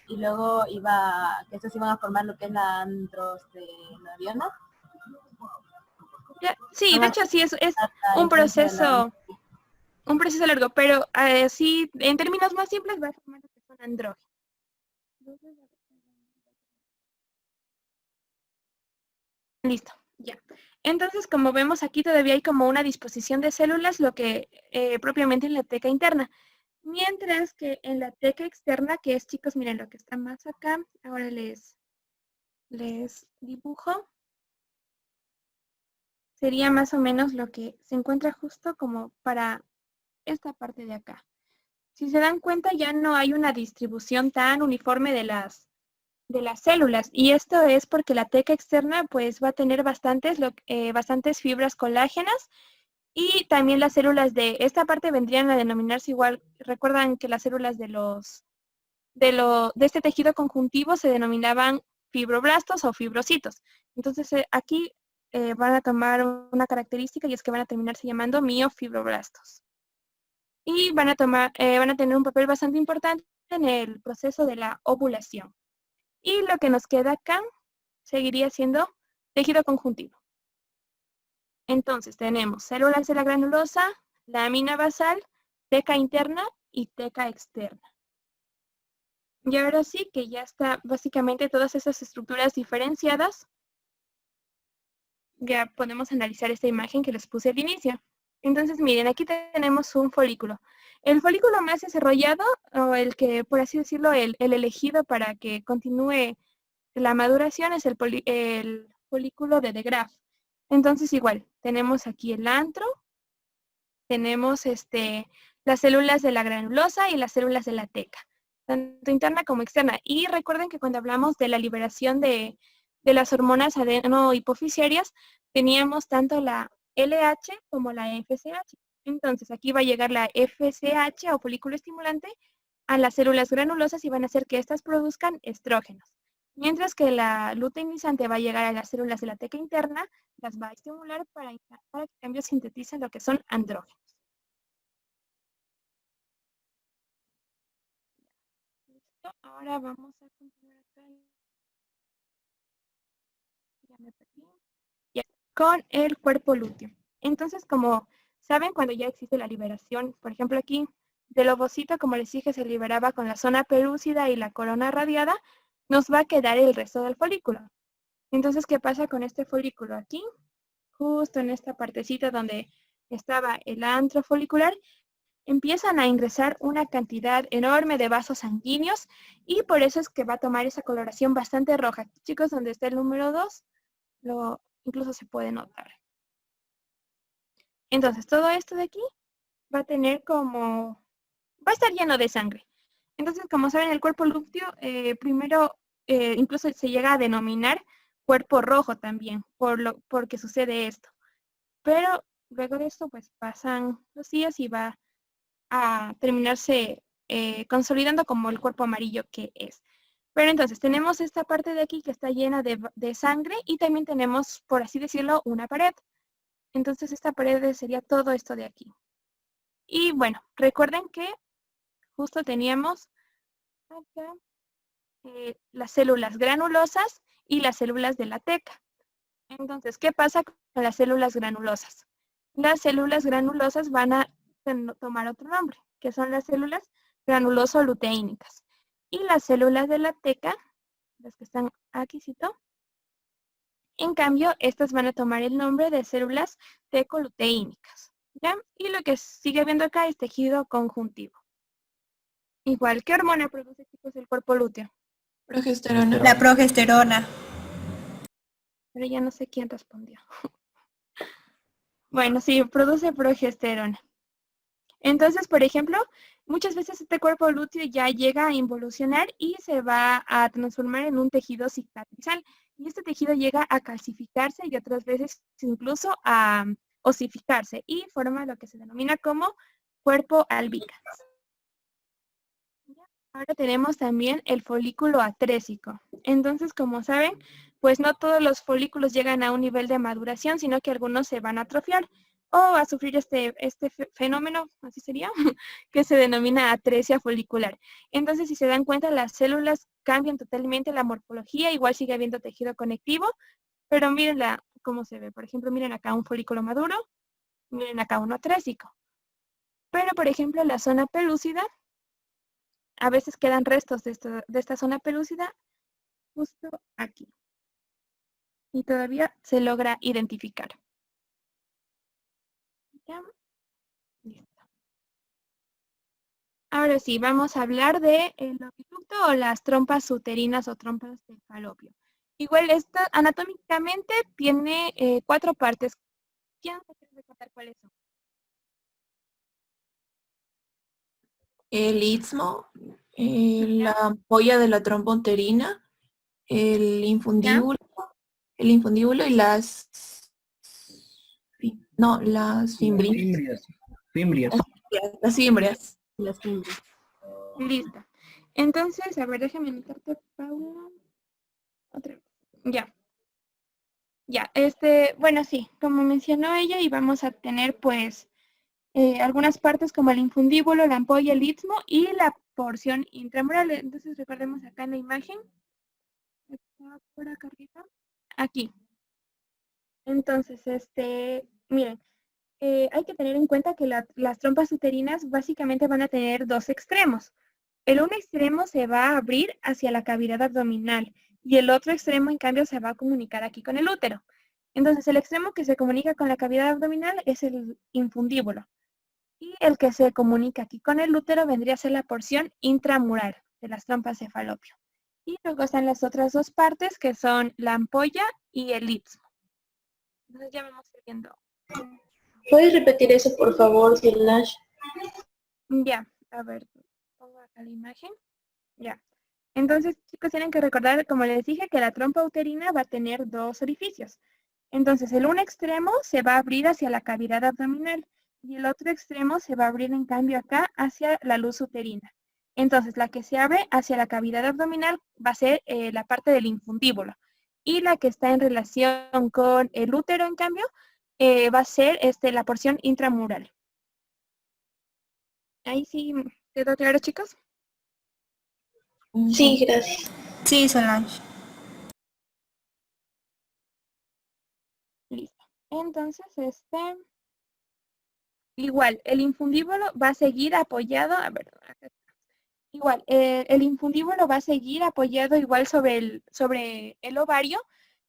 y luego que estas iban a formar lo que es la androstenediona. Ya, sí, de hecho sí, es un proceso largo, pero sí, en términos más simples va a formar lo que son andrógenos. Listo, ya. Entonces, como vemos aquí todavía hay como una disposición de células, lo que propiamente en la teca interna. Mientras que en la teca externa, que es, chicos, miren lo que está más acá, ahora les dibujo. Sería más o menos lo que se encuentra justo como para esta parte de acá. Si se dan cuenta, ya no hay una distribución tan uniforme de las células. Y esto es porque la teca externa pues va a tener bastantes fibras colágenas y también las células de esta parte vendrían a denominarse igual. Recuerdan que las células de este tejido conjuntivo se denominaban fibroblastos o fibrocitos. Entonces aquí van a tomar una característica y es que van a terminarse llamando miofibroblastos. Y van a tener un papel bastante importante en el proceso de la ovulación. Y lo que nos queda acá seguiría siendo tejido conjuntivo. Entonces tenemos células de la granulosa, lámina basal, teca interna y teca externa. Y ahora sí que ya está básicamente todas esas estructuras diferenciadas. Ya podemos analizar esta imagen que les puse al inicio. Entonces miren, aquí tenemos un folículo. El folículo más desarrollado, o el que, por así decirlo, el elegido para que continúe la maduración es el folículo de Graaf. Entonces igual, tenemos aquí el antro, tenemos las células de la granulosa y las células de la teca, tanto interna como externa. Y recuerden que cuando hablamos de la liberación de las hormonas adeno-hipofisiarias, teníamos tanto la LH como la FSH. Entonces aquí va a llegar la FSH o folículo estimulante a las células granulosas y van a hacer que éstas produzcan estrógenos. Mientras que la luteinizante va a llegar a las células de la teca interna, las va a estimular para que en cambio sinteticen lo que son andrógenos. Listo, ahora vamos a continuar acá. Ya me perdí. Ya, con el cuerpo lúteo. Entonces, como saben, cuando ya existe la liberación, por ejemplo aquí, del ovocito, como les dije, se liberaba con la zona pelúcida y la corona radiada, nos va a quedar el resto del folículo. Entonces, ¿qué pasa con este folículo aquí? Justo en esta partecita donde estaba el antro folicular, empiezan a ingresar una cantidad enorme de vasos sanguíneos y por eso es que va a tomar esa coloración bastante roja. Chicos, donde está el número 2, incluso se puede notar. Entonces, todo esto de aquí va a estar lleno de sangre. Entonces, como saben, el cuerpo lúteo primero incluso se llega a denominar cuerpo rojo también, porque sucede esto. Pero luego de esto, pues pasan los días y va a terminarse consolidando como el cuerpo amarillo que es. Pero entonces tenemos esta parte de aquí que está llena de sangre y también tenemos, por así decirlo, una pared. Entonces esta pared sería todo esto de aquí. Y bueno, recuerden que justo teníamos acá las células granulosas y las células de la teca. Entonces, ¿qué pasa con las células granulosas? Las células granulosas van a tomar otro nombre, que son las células granuloso-luteínicas. Y las células de la teca, las que están aquícito, en cambio, estas van a tomar el nombre de células tecoluteínicas. ¿Ya? Y lo que sigue viendo acá es tejido conjuntivo. Igual, ¿qué hormona produce, chicos, el cuerpo lúteo? Progesterona. La progesterona. Pero ya no sé quién respondió. Bueno, sí, produce progesterona. Entonces, por ejemplo, muchas veces este cuerpo lúteo ya llega a involucionar y se va a transformar en un tejido cicatrizal. Y este tejido llega a calcificarse y otras veces incluso a osificarse y forma lo que se denomina como cuerpo albicans. Ahora tenemos también el folículo atrésico. Entonces, como saben, pues no todos los folículos llegan a un nivel de maduración, sino que algunos se van a atrofiar o a sufrir este fenómeno, así sería, que se denomina atresia folicular. Entonces, si se dan cuenta, las células cambian totalmente la morfología, igual sigue habiendo tejido conectivo, pero miren cómo se ve. Por ejemplo, miren acá un folículo maduro, miren acá uno atrésico. Pero, por ejemplo, la zona pelúcida, a veces quedan restos de esta zona pelúcida justo aquí. Y todavía se logra identificar. ¿Ya? Listo. Ahora sí, vamos a hablar de el oviducto o las trompas uterinas o trompas de falopio. Igual esta anatómicamente tiene 4 partes. ¿Quién me quiere recordar cuáles son? El istmo, la ampolla de la trompa uterina, el infundíbulo y las fimbrias. Fimbrias. Las fimbrias. Las fimbrias. Listo. Entonces, a ver, déjame anotarte, Paula. Otra vez. Ya. Ya, bueno, sí, como mencionó ella, y vamos a tener pues algunas partes como el infundíbulo, la ampolla, el istmo y la porción intramural. Entonces recordemos acá en la imagen. Está por acá arriba. Aquí. Entonces, miren, hay que tener en cuenta que las trompas uterinas básicamente van a tener 2 extremos. El un extremo se va a abrir hacia la cavidad abdominal y el otro extremo, en cambio, se va a comunicar aquí con el útero. Entonces, el extremo que se comunica con la cavidad abdominal es el infundíbulo. Y el que se comunica aquí con el útero vendría a ser la porción intramural de las trompas de falopio. Y luego están las otras 2 partes, que son la ampolla y el istmo. Entonces ya vamos viendo. ¿Puedes repetir eso, por favor, Silnash? Ya, a ver, pongo acá la imagen. Ya. Entonces, chicos, tienen que recordar, como les dije, que la trompa uterina va a tener 2 orificios. Entonces, el un extremo se va a abrir hacia la cavidad abdominal y el otro extremo se va a abrir, en cambio, acá hacia la luz uterina. Entonces, la que se abre hacia la cavidad abdominal va a ser la parte del infundíbulo. Y la que está en relación con el útero, en cambio, va a ser la porción intramural. Ahí sí quedó claro, chicos. Sí, gracias. Sí, Solange. Listo. Entonces, igual, el infundíbulo va a seguir apoyado, a ver, acá está. Igual, el infundíbulo va a seguir apoyado igual sobre el ovario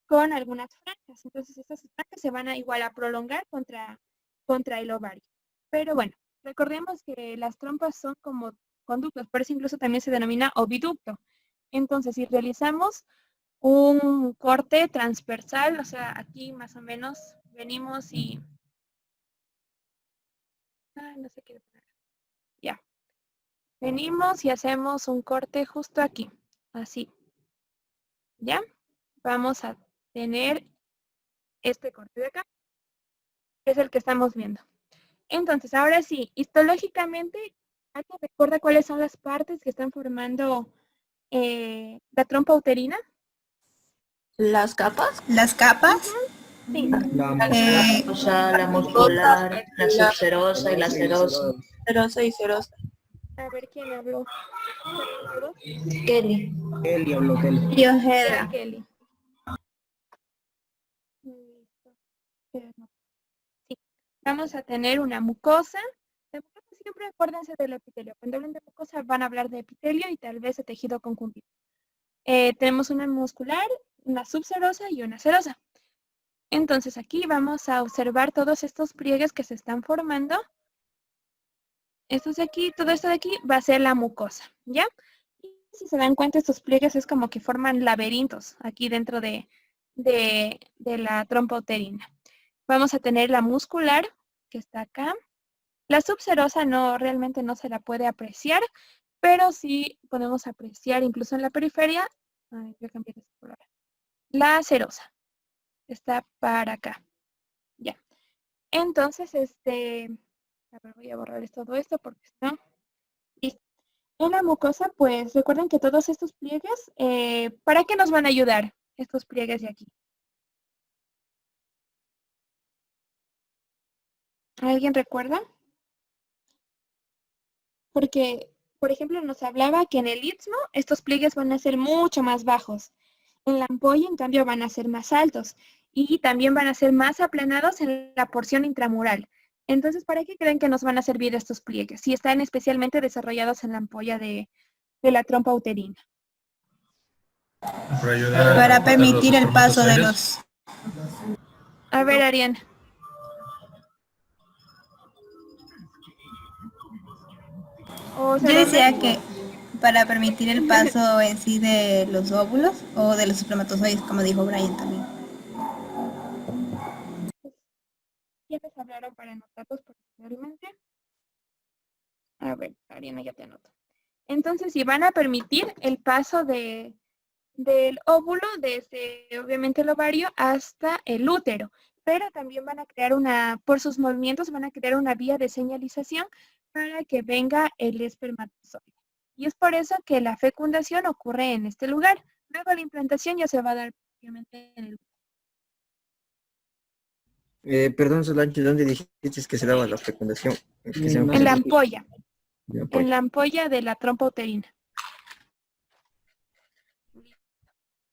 con algunas franjas. Entonces, estas franjas se van a igual a prolongar contra el ovario. Pero bueno, recordemos que las trompas son como conductos, por eso incluso también se denomina oviducto. Entonces, si realizamos un corte transversal, o sea, aquí más o menos venimos y... no sé qué poner. Ya. Venimos y hacemos un corte justo aquí, así. ¿Ya? Vamos a tener este corte de acá, que es el que estamos viendo. Entonces, ahora sí, histológicamente, ¿alguien recuerda cuáles son las partes que están formando la trompa uterina? ¿Las capas? Las capas. Sí. Eh, La muscular, la subserosa y la serosa. Serosa y serosa. A ver, ¿quién habló? Kelly. Kelly habló, Kelly. Diojeda. Kelly. Listo. Sí. Vamos a tener una mucosa. La mucosa siempre acuérdense del epitelio. Cuando hablen de mucosa van a hablar de epitelio y tal vez de tejido conjuntivo. Tenemos una muscular, una subserosa y una serosa. Entonces aquí vamos a observar todos estos pliegues que se están formando. Estos de aquí, todo esto de aquí va a ser la mucosa, ¿ya? Y si se dan cuenta, estos pliegues es como que forman laberintos aquí dentro de la trompa uterina. Vamos a tener la muscular, que está acá. La subserosa realmente no se la puede apreciar, pero sí podemos apreciar incluso en la periferia. Ay, voy a cambiar este color. La serosa está para acá. Ya. Entonces, a ver, voy a borrar todo esto porque si no. Listo. En la mucosa, pues recuerden que todos estos pliegues, ¿para qué nos van a ayudar estos pliegues de aquí? ¿Alguien recuerda? Porque, por ejemplo, nos hablaba que en el istmo estos pliegues van a ser mucho más bajos. En la ampolla, en cambio, van a ser más altos. Y también van a ser más aplanados en la porción intramural. Entonces, ¿para qué creen que nos van a servir estos pliegues? Si están especialmente desarrollados en la ampolla de la trompa uterina. Para ayudar Para a permitir los el paso de espermatozoides. los... A ver, Ariane. O Yo sea, decía que para permitir el paso en sí de los óvulos o de los espermatozoides, como dijo Brian también. ya les hablaron para anotarlos personalmente. A ver, Ariana, ya te anoto. Entonces, si van a permitir el paso del óvulo desde, obviamente, el ovario hasta el útero, pero también van a crear por sus movimientos, van a crear una vía de señalización para que venga el espermatozoide. Y es por eso que la fecundación ocurre en este lugar. Luego la implantación ya se va a dar, obviamente, en el útero. Perdón, Solange, ¿dónde dijiste que se daba la fecundación? Es que se me En la pasó. ampolla. Ya, En pues. la ampolla de la trompa uterina.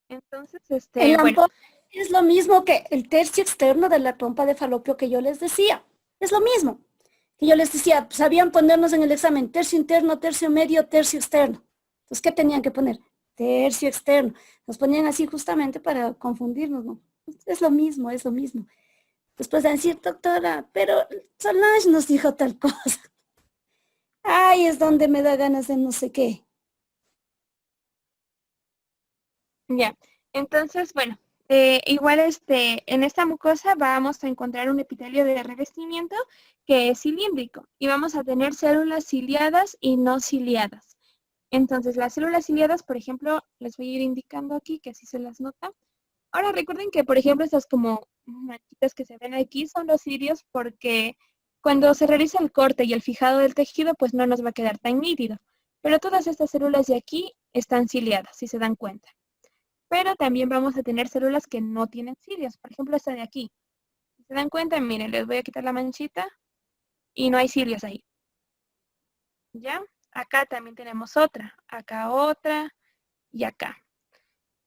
Entonces, En la bueno, ampolla es lo mismo que el tercio externo de la trompa de falopio que yo les decía. Es lo mismo que yo les decía, sabían ponernos en el examen tercio interno, tercio medio, tercio externo. Entonces, ¿qué tenían que poner? Tercio externo. Nos ponían así justamente para confundirnos, ¿no? Es lo mismo, es lo mismo. Después de decir, doctora, pero Solange nos dijo tal cosa. Ay, es donde me da ganas de no sé qué. ya. Entonces, bueno, igual en esta mucosa vamos a encontrar un epitelio de revestimiento que es cilíndrico y vamos a tener células ciliadas y no ciliadas. Entonces, las células ciliadas, por ejemplo, les voy a ir indicando aquí que así se las nota. Ahora recuerden que, por ejemplo, estas como manchitas que se ven aquí son los cilios porque cuando se realiza el corte y el fijado del tejido, pues no nos va a quedar tan nítido. Pero todas estas células de aquí están ciliadas, si se dan cuenta. Pero también vamos a tener células que no tienen cilios. Por ejemplo, esta de aquí. Si se dan cuenta, miren, les voy a quitar la manchita y no hay cilios ahí. ¿Ya? Acá también tenemos otra. Acá otra y acá.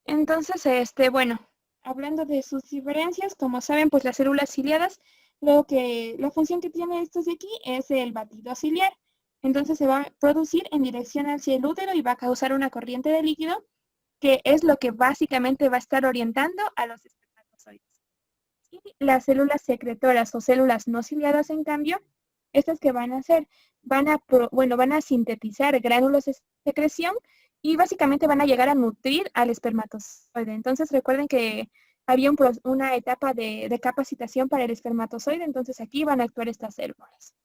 Entonces, bueno, hablando de sus diferencias, como saben, pues las células ciliadas, la función que tiene estas de aquí es el batido ciliar. Entonces se va a producir en dirección hacia el útero y va a causar una corriente de líquido que es lo que básicamente va a estar orientando a los espermatozoides. Y las células secretoras o células no ciliadas, en cambio, estas que van a hacer, van a sintetizar gránulos de secreción y básicamente van a llegar a nutrir al espermatozoide. Entonces recuerden que había una etapa de capacitación para el espermatozoide, entonces aquí van a actuar estas células.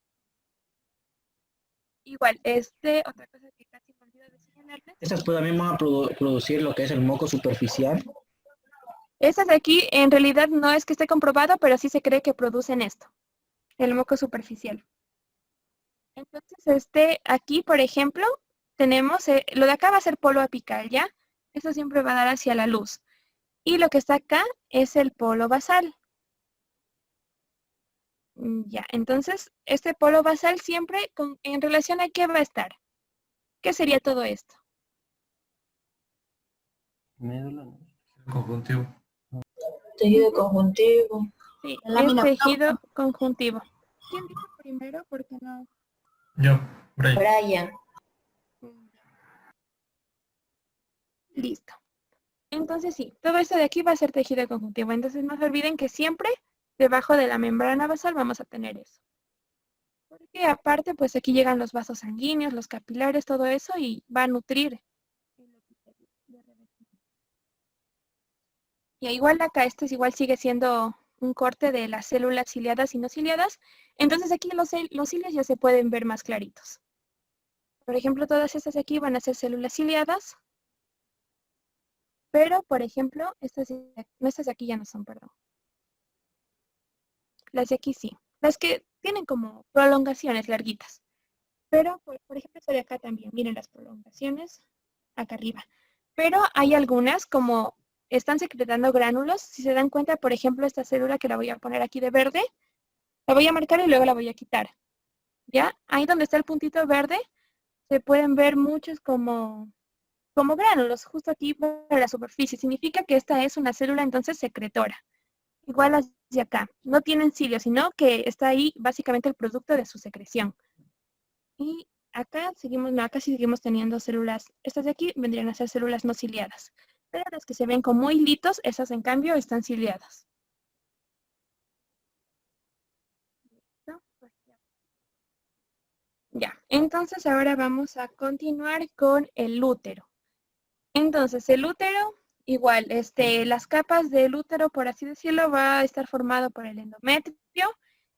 Igual, otra cosa que casi me olvido de señalarles. Estas pues también van a producir lo que es el moco superficial. Estas de aquí en realidad no es que esté comprobado, pero sí se cree que producen esto, el moco superficial. Entonces, aquí, por ejemplo, tenemos, lo de acá va a ser polo apical, ¿ya? Esto siempre va a dar hacia la luz. Y lo que está acá es el polo basal. Ya, entonces, este polo basal siempre en relación a qué va a estar. ¿Qué sería todo esto? Médula. Conjuntivo. Tejido conjuntivo. Sí, La es lámina tejido conjuntivo. ¿Quién dijo primero? Porque no. Yo, Brian. Brian. Listo. Entonces sí, todo esto de aquí va a ser tejido conjuntivo. Entonces no se olviden que siempre debajo de la membrana basal vamos a tener eso. Porque aparte, pues aquí llegan los vasos sanguíneos, los capilares, todo eso y va a nutrir. Y igual acá igual sigue siendo un corte de las células ciliadas y no ciliadas. Entonces aquí los cilios ya se pueden ver más claritos. Por ejemplo, todas estas de aquí van a ser células ciliadas. Pero, por ejemplo, estas de aquí ya no son, perdón. Las de aquí sí. las que tienen como prolongaciones larguitas. Pero, por ejemplo, esta de acá también, miren las prolongaciones acá arriba. Pero hay algunas como están secretando gránulos. Si se dan cuenta, por ejemplo, esta célula que la voy a poner aquí de verde, la voy a marcar y luego la voy a quitar. ¿Ya? Ahí donde está el puntito verde, se pueden ver muchos como gránulos, justo aquí para la superficie. Significa que esta es una célula entonces secretora. Igual las de acá. No tienen cilios, sino que está ahí básicamente el producto de su secreción. Y acá seguimos, no, acá sí seguimos teniendo células. Estas de aquí vendrían a ser células no ciliadas. Pero las que se ven como hilitos, esas en cambio están ciliadas. Ya, entonces ahora vamos a continuar con el útero. Entonces, el útero, igual, las capas del útero, por así decirlo, va a estar formado por el endometrio,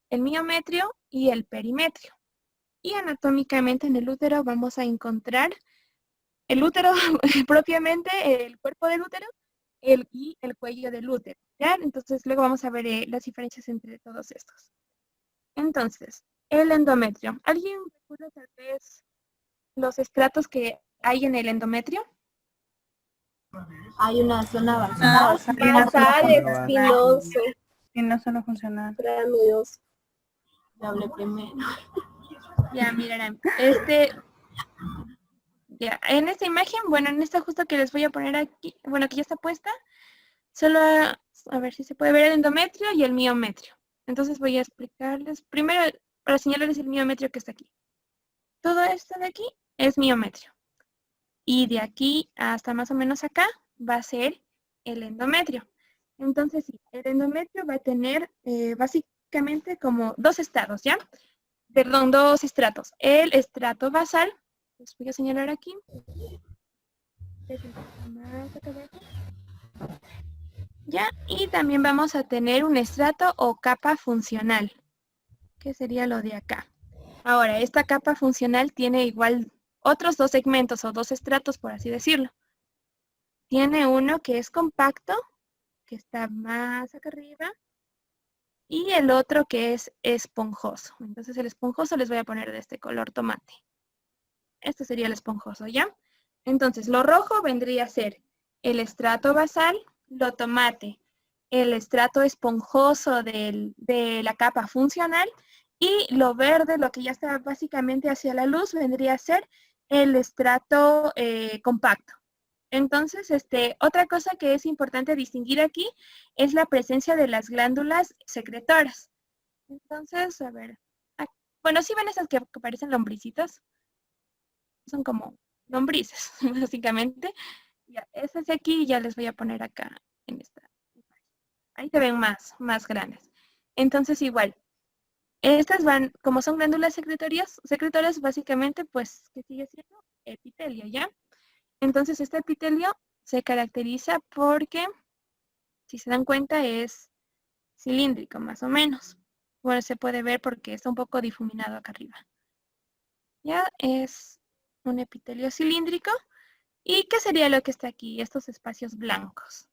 el miometrio y el perimetrio. Y anatómicamente en el útero vamos a encontrar el útero propiamente, el cuerpo del útero y el cuello del útero. ¿Ya? Entonces, luego vamos a ver las diferencias entre todos estos. Entonces, el endometrio. ¿Alguien recuerda tal vez los estratos que hay en el endometrio? Hay una zona basal, Basal, espinoso, Y no solo funcional. granuloso. doble primero. Ya, miren, ya, en esta imagen, bueno, en esta justo que les voy a poner aquí, bueno, que ya está puesta, solo a ver si se puede ver el endometrio y el miometrio. Entonces voy a explicarles, primero, para señalarles el miometrio que está aquí. Todo esto de aquí es miometrio. Y de aquí hasta más o menos acá va a ser el endometrio. Entonces, sí, el endometrio va a tener básicamente como dos estados, ¿ya? Perdón, dos estratos. El estrato basal, les voy a señalar aquí. Es el más acá abajo. Ya, y también vamos a tener un estrato o capa funcional, que sería lo de acá. Ahora, esta capa funcional tiene igual otros dos segmentos o dos estratos, por así decirlo. Tiene uno que es compacto, que está más acá arriba, y el otro que es esponjoso. Entonces el esponjoso les voy a poner de este color tomate. Este sería el esponjoso, ¿ya? Entonces lo rojo vendría a ser el estrato basal, lo tomate, el estrato esponjoso de la capa funcional, y lo verde, lo que ya está básicamente hacia la luz, vendría a ser el estrato compacto. Entonces, otra cosa que es importante distinguir aquí es la presencia de las glándulas secretoras. Entonces, a ver, bueno, ¿sí ven esas que parecen lombricitas? Son como lombrices, básicamente. Ya, esas de aquí ya les voy a poner acá en esta imagen. Ahí se ven más grandes. Entonces, igual, estas van, como son glándulas secretoras, básicamente, pues, ¿qué sigue siendo? Epitelio, ¿ya? Entonces, este epitelio se caracteriza porque, si se dan cuenta, es cilíndrico, más o menos. Bueno, se puede ver porque está un poco difuminado acá arriba. Ya es un epitelio cilíndrico. ¿Y qué sería lo que está aquí? Estos espacios blancos.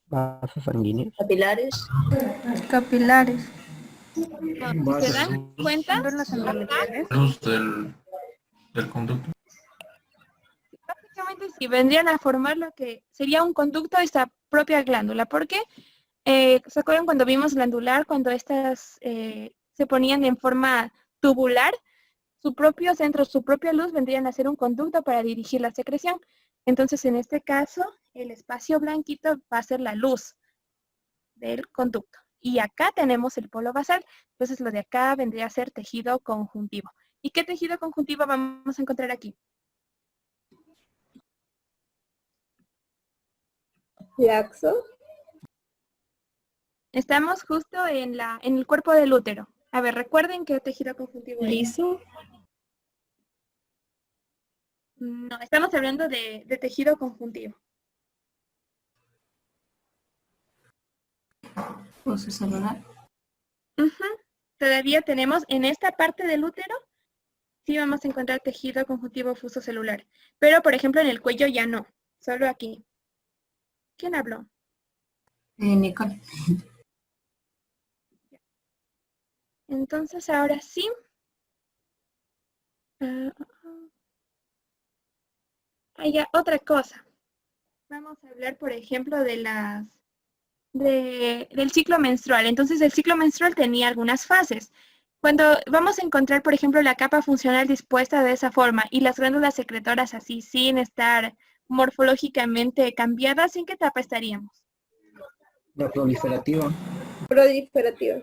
Vasos sanguíneos. Capilares. Capilares. No, si se dan cuenta, Luz del conducto. básicamente sí vendrían a formar lo que sería un conducto de esta propia glándula. ¿Por qué? ¿Se acuerdan cuando vimos glandular, cuando estas se ponían en forma tubular? Su propio centro, su propia luz vendrían a ser un conducto para dirigir la secreción. Entonces, en este caso, el espacio blanquito va a ser la luz del conducto. Y acá tenemos el polo basal. Entonces, lo de acá vendría a ser tejido conjuntivo. ¿Y qué tejido conjuntivo vamos a encontrar aquí? Laxo. Estamos justo en el cuerpo del útero. A ver, recuerden qué tejido conjuntivo es. Liso. No, estamos hablando de tejido conjuntivo. Foso celular. Todavía tenemos en esta parte del útero, sí vamos a encontrar tejido conjuntivo fuso celular. Pero, por ejemplo, en el cuello ya no. Solo aquí. ¿Quién habló? Nicole. Entonces ahora sí. Ya, otra cosa. Vamos a hablar, por ejemplo, del ciclo menstrual. Entonces, el ciclo menstrual tenía algunas fases. Cuando vamos a encontrar, por ejemplo, la capa funcional dispuesta de esa forma y las glándulas secretoras así, sin estar morfológicamente cambiadas, ¿en qué etapa estaríamos? La proliferativa. Proliferativa.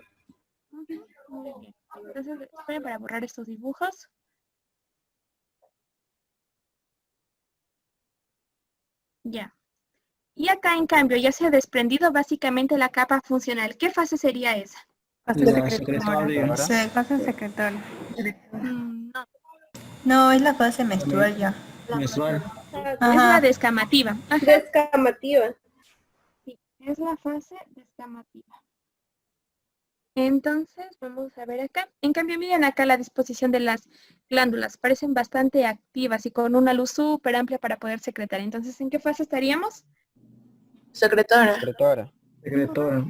Muy bien. Entonces, esperen para borrar estos dibujos. Ya. Y acá, en cambio, ya se ha desprendido básicamente la capa funcional. ¿Qué fase sería esa? La secretoria. Fase secretoria. No, No, es la fase menstrual ya. Menstrual. es Ajá. la descamativa. Ajá. Descamativa. Sí, es la fase descamativa. Entonces, vamos a ver acá. En cambio, miren acá la disposición de las glándulas. Parecen bastante activas y con una luz súper amplia para poder secretar. Entonces, ¿en qué fase estaríamos? Secretora. Secretora. Secretoria.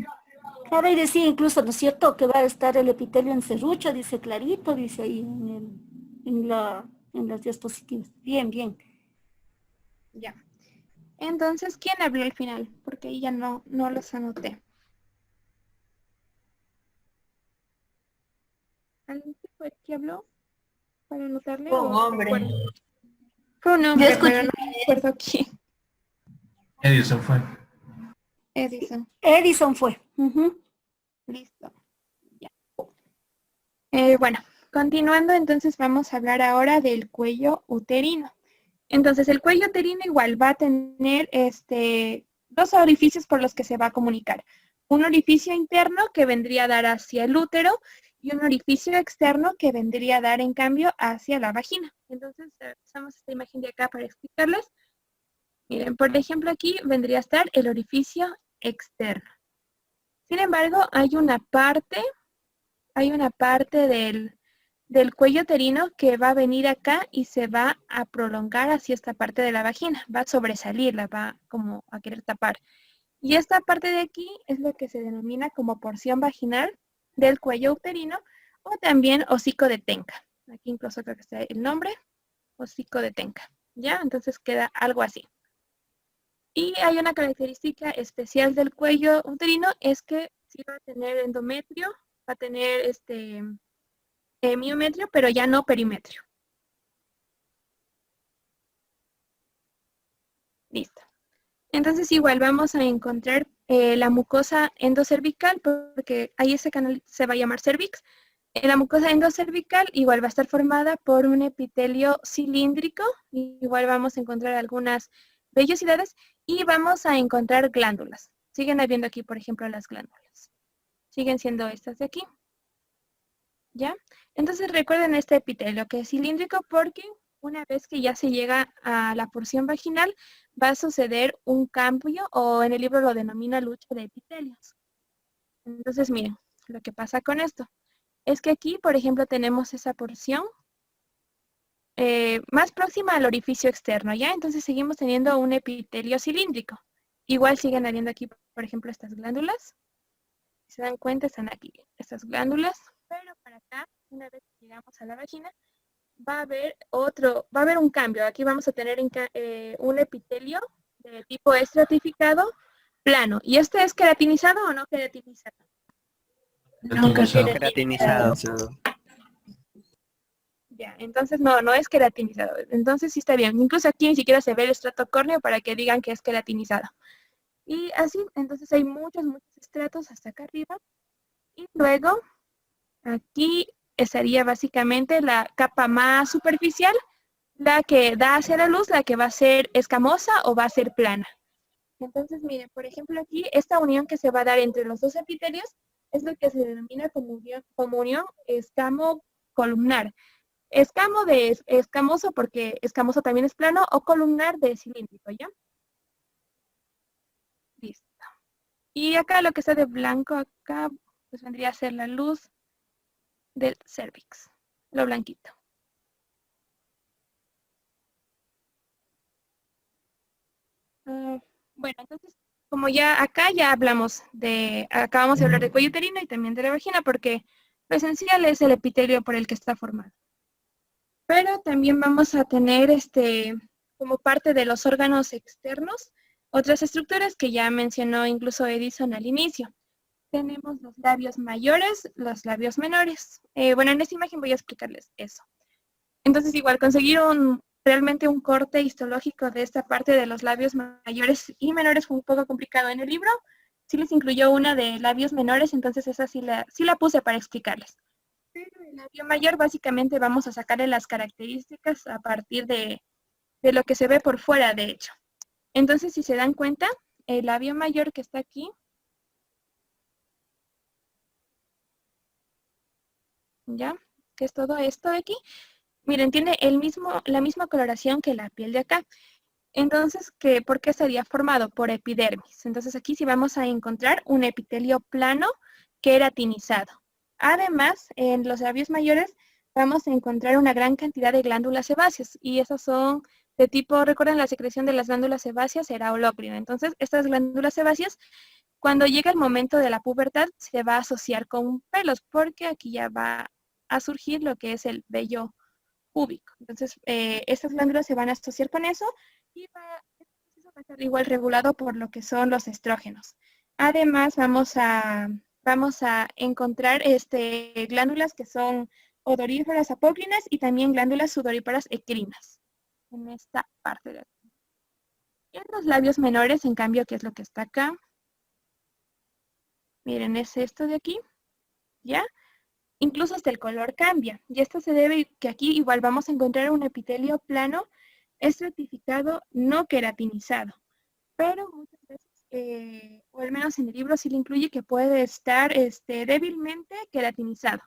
Claro, y decía incluso, ¿no es cierto?, que va a estar el epitelio en serrucho, dice clarito, dice ahí en las diapositivas. Bien, bien. Ya. Entonces, ¿quién habló al final? Porque ahí ya no los anoté. ¿Alguien fue el que habló? Para anotarle. Fue un o hombre. recuerdo? Fue un hombre, Yo escuché. pero no recuerdo quién. Edison fue. Edison. Edison fue. Ujú. Listo. Ya. Bueno, continuando, entonces vamos a hablar ahora del cuello uterino. Entonces, el cuello uterino igual va a tener dos orificios por los que se va a comunicar. Un orificio interno que vendría a dar hacia el útero y un orificio externo que vendría a dar, en cambio, hacia la vagina. Entonces, usamos esta imagen de acá para explicarles. Miren, por ejemplo, aquí vendría a estar el orificio externo. Sin embargo, hay una parte del cuello uterino que va a venir acá y se va a prolongar hacia esta parte de la vagina, va a sobresalirla, va como a querer tapar. Y esta parte de aquí es lo que se denomina como porción vaginal del cuello uterino o también hocico de Tenca. Aquí incluso creo que está el nombre, hocico de Tenca. ¿Ya? Entonces queda algo así. Y hay una característica especial del cuello uterino, es que sí va a tener endometrio, va a tener miometrio, pero ya no perimetrio. Listo. Entonces igual vamos a encontrar la mucosa endocervical, porque ahí ese canal se va a llamar cervix. La mucosa endocervical igual va a estar formada por un epitelio cilíndrico, igual vamos a encontrar algunas vellosidades y vamos a encontrar glándulas. Siguen habiendo aquí, por ejemplo, las glándulas. Siguen siendo estas de aquí. ¿Ya? Entonces recuerden este epitelio que es cilíndrico porque una vez que ya se llega a la porción vaginal va a suceder un cambio, o en el libro lo denomina lucha de epitelios. Entonces miren, lo que pasa con esto es que aquí, por ejemplo, tenemos esa porción más próxima al orificio externo, ¿ya? Entonces seguimos teniendo un epitelio cilíndrico. Igual siguen habiendo aquí, por ejemplo, estas glándulas. Si se dan cuenta, están aquí estas glándulas, pero para acá, una vez que llegamos a la vagina, va a haber un cambio. Aquí vamos a tener un epitelio de tipo estratificado plano. ¿Y este es queratinizado o no queratinizado? Nunca Queratinizado. Ya, entonces no es queratinizado. Entonces sí está bien. Incluso aquí ni siquiera se ve el estrato córneo para que digan que es queratinizado. Y así, entonces hay muchos estratos hasta acá arriba. Y luego, aquí estaría básicamente la capa más superficial, la que da hacia la luz, la que va a ser escamosa o va a ser plana. Entonces, miren, por ejemplo aquí, esta unión que se va a dar entre los dos epitelios es lo que se denomina como unión escamo-columnar. Escamo de escamoso, porque escamoso también es plano, o columnar de cilíndrico, ¿ya? Listo. Y acá lo que está de blanco acá, pues vendría a ser la luz del cervix, lo blanquito. Bueno, entonces, como ya acá ya hablamos acabamos de hablar de cuello uterino y también de la vagina, porque lo esencial es el epitelio por el que está formado. Pero también vamos a tener como parte de los órganos externos otras estructuras que ya mencionó incluso Edison al inicio. Tenemos los labios mayores, los labios menores. Bueno, en esta imagen voy a explicarles eso. Entonces, igual, conseguir realmente un corte histológico de esta parte de los labios mayores y menores fue un poco complicado. En el libro sí les incluyó una de labios menores, entonces esa sí la puse para explicarles. Pero el labio mayor básicamente vamos a sacarle las características a partir de lo que se ve por fuera, de hecho. Entonces, si se dan cuenta, el labio mayor que está aquí, ¿ya? Que es todo esto de aquí. Miren, tiene la misma coloración que la piel de acá. Entonces, ¿por qué sería formado? Por epidermis. Entonces, aquí sí vamos a encontrar un epitelio plano queratinizado. Además, en los labios mayores vamos a encontrar una gran cantidad de glándulas sebáceas. Y esas son de tipo, recuerden, la secreción de las glándulas sebáceas era holócrina. Entonces, estas glándulas sebáceas, cuando llega el momento de la pubertad, se va a asociar con pelos, porque aquí ya va a surgir lo que es el vello púbico. Entonces, estas glándulas se van a asociar con eso y este proceso va a estar igual regulado por lo que son los estrógenos. Además, vamos a encontrar glándulas que son odoríferas apócrinas y también glándulas sudoríparas ecrinas en esta parte de aquí. En los labios menores, en cambio, ¿qué es lo que está acá? Miren, es esto de aquí, ¿ya? Incluso hasta el color cambia. Y esto se debe que aquí igual vamos a encontrar un epitelio plano estratificado no queratinizado. Pero muchas veces, o al menos en el libro sí le incluye que puede estar débilmente queratinizado.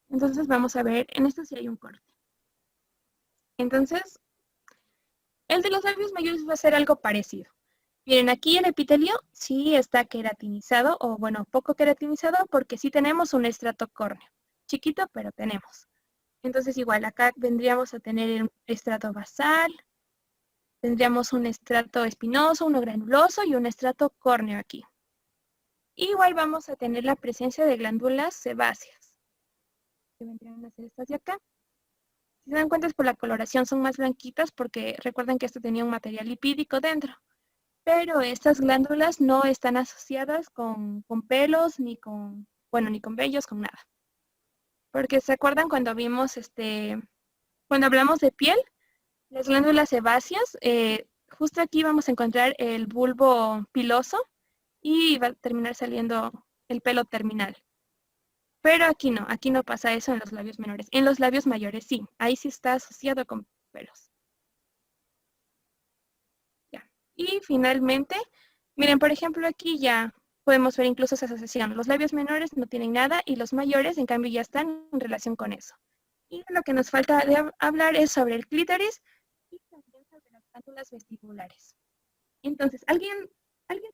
Entonces vamos a ver, en esto sí hay un corte. Entonces, el de los labios mayores va a ser algo parecido. Miren, aquí el epitelio sí está queratinizado, o bueno, poco queratinizado, porque sí tenemos un estrato córneo. Chiquito, pero tenemos. Entonces igual, acá vendríamos a tener un estrato basal, tendríamos un estrato espinoso, uno granuloso y un estrato córneo aquí. Igual vamos a tener la presencia de glándulas sebáceas, que vendrían a ser estas de acá. Si se dan cuenta es por la coloración, son más blanquitas porque recuerden que esto tenía un material lipídico dentro. Pero estas glándulas no están asociadas con pelos, ni con vellos, con nada. Porque ¿se acuerdan cuando vimos, cuando hablamos de piel? Las glándulas sebáceas, justo aquí vamos a encontrar el bulbo piloso y va a terminar saliendo el pelo terminal. Pero aquí no pasa eso en los labios menores. En los labios mayores sí, ahí sí está asociado con pelos. Y finalmente, miren, por ejemplo, aquí ya podemos ver incluso esa asociación. Los labios menores no tienen nada y los mayores, en cambio, ya están en relación con eso. Y lo que nos falta de hablar es sobre el clítoris y también sobre las glándulas vestibulares. Entonces, ¿alguien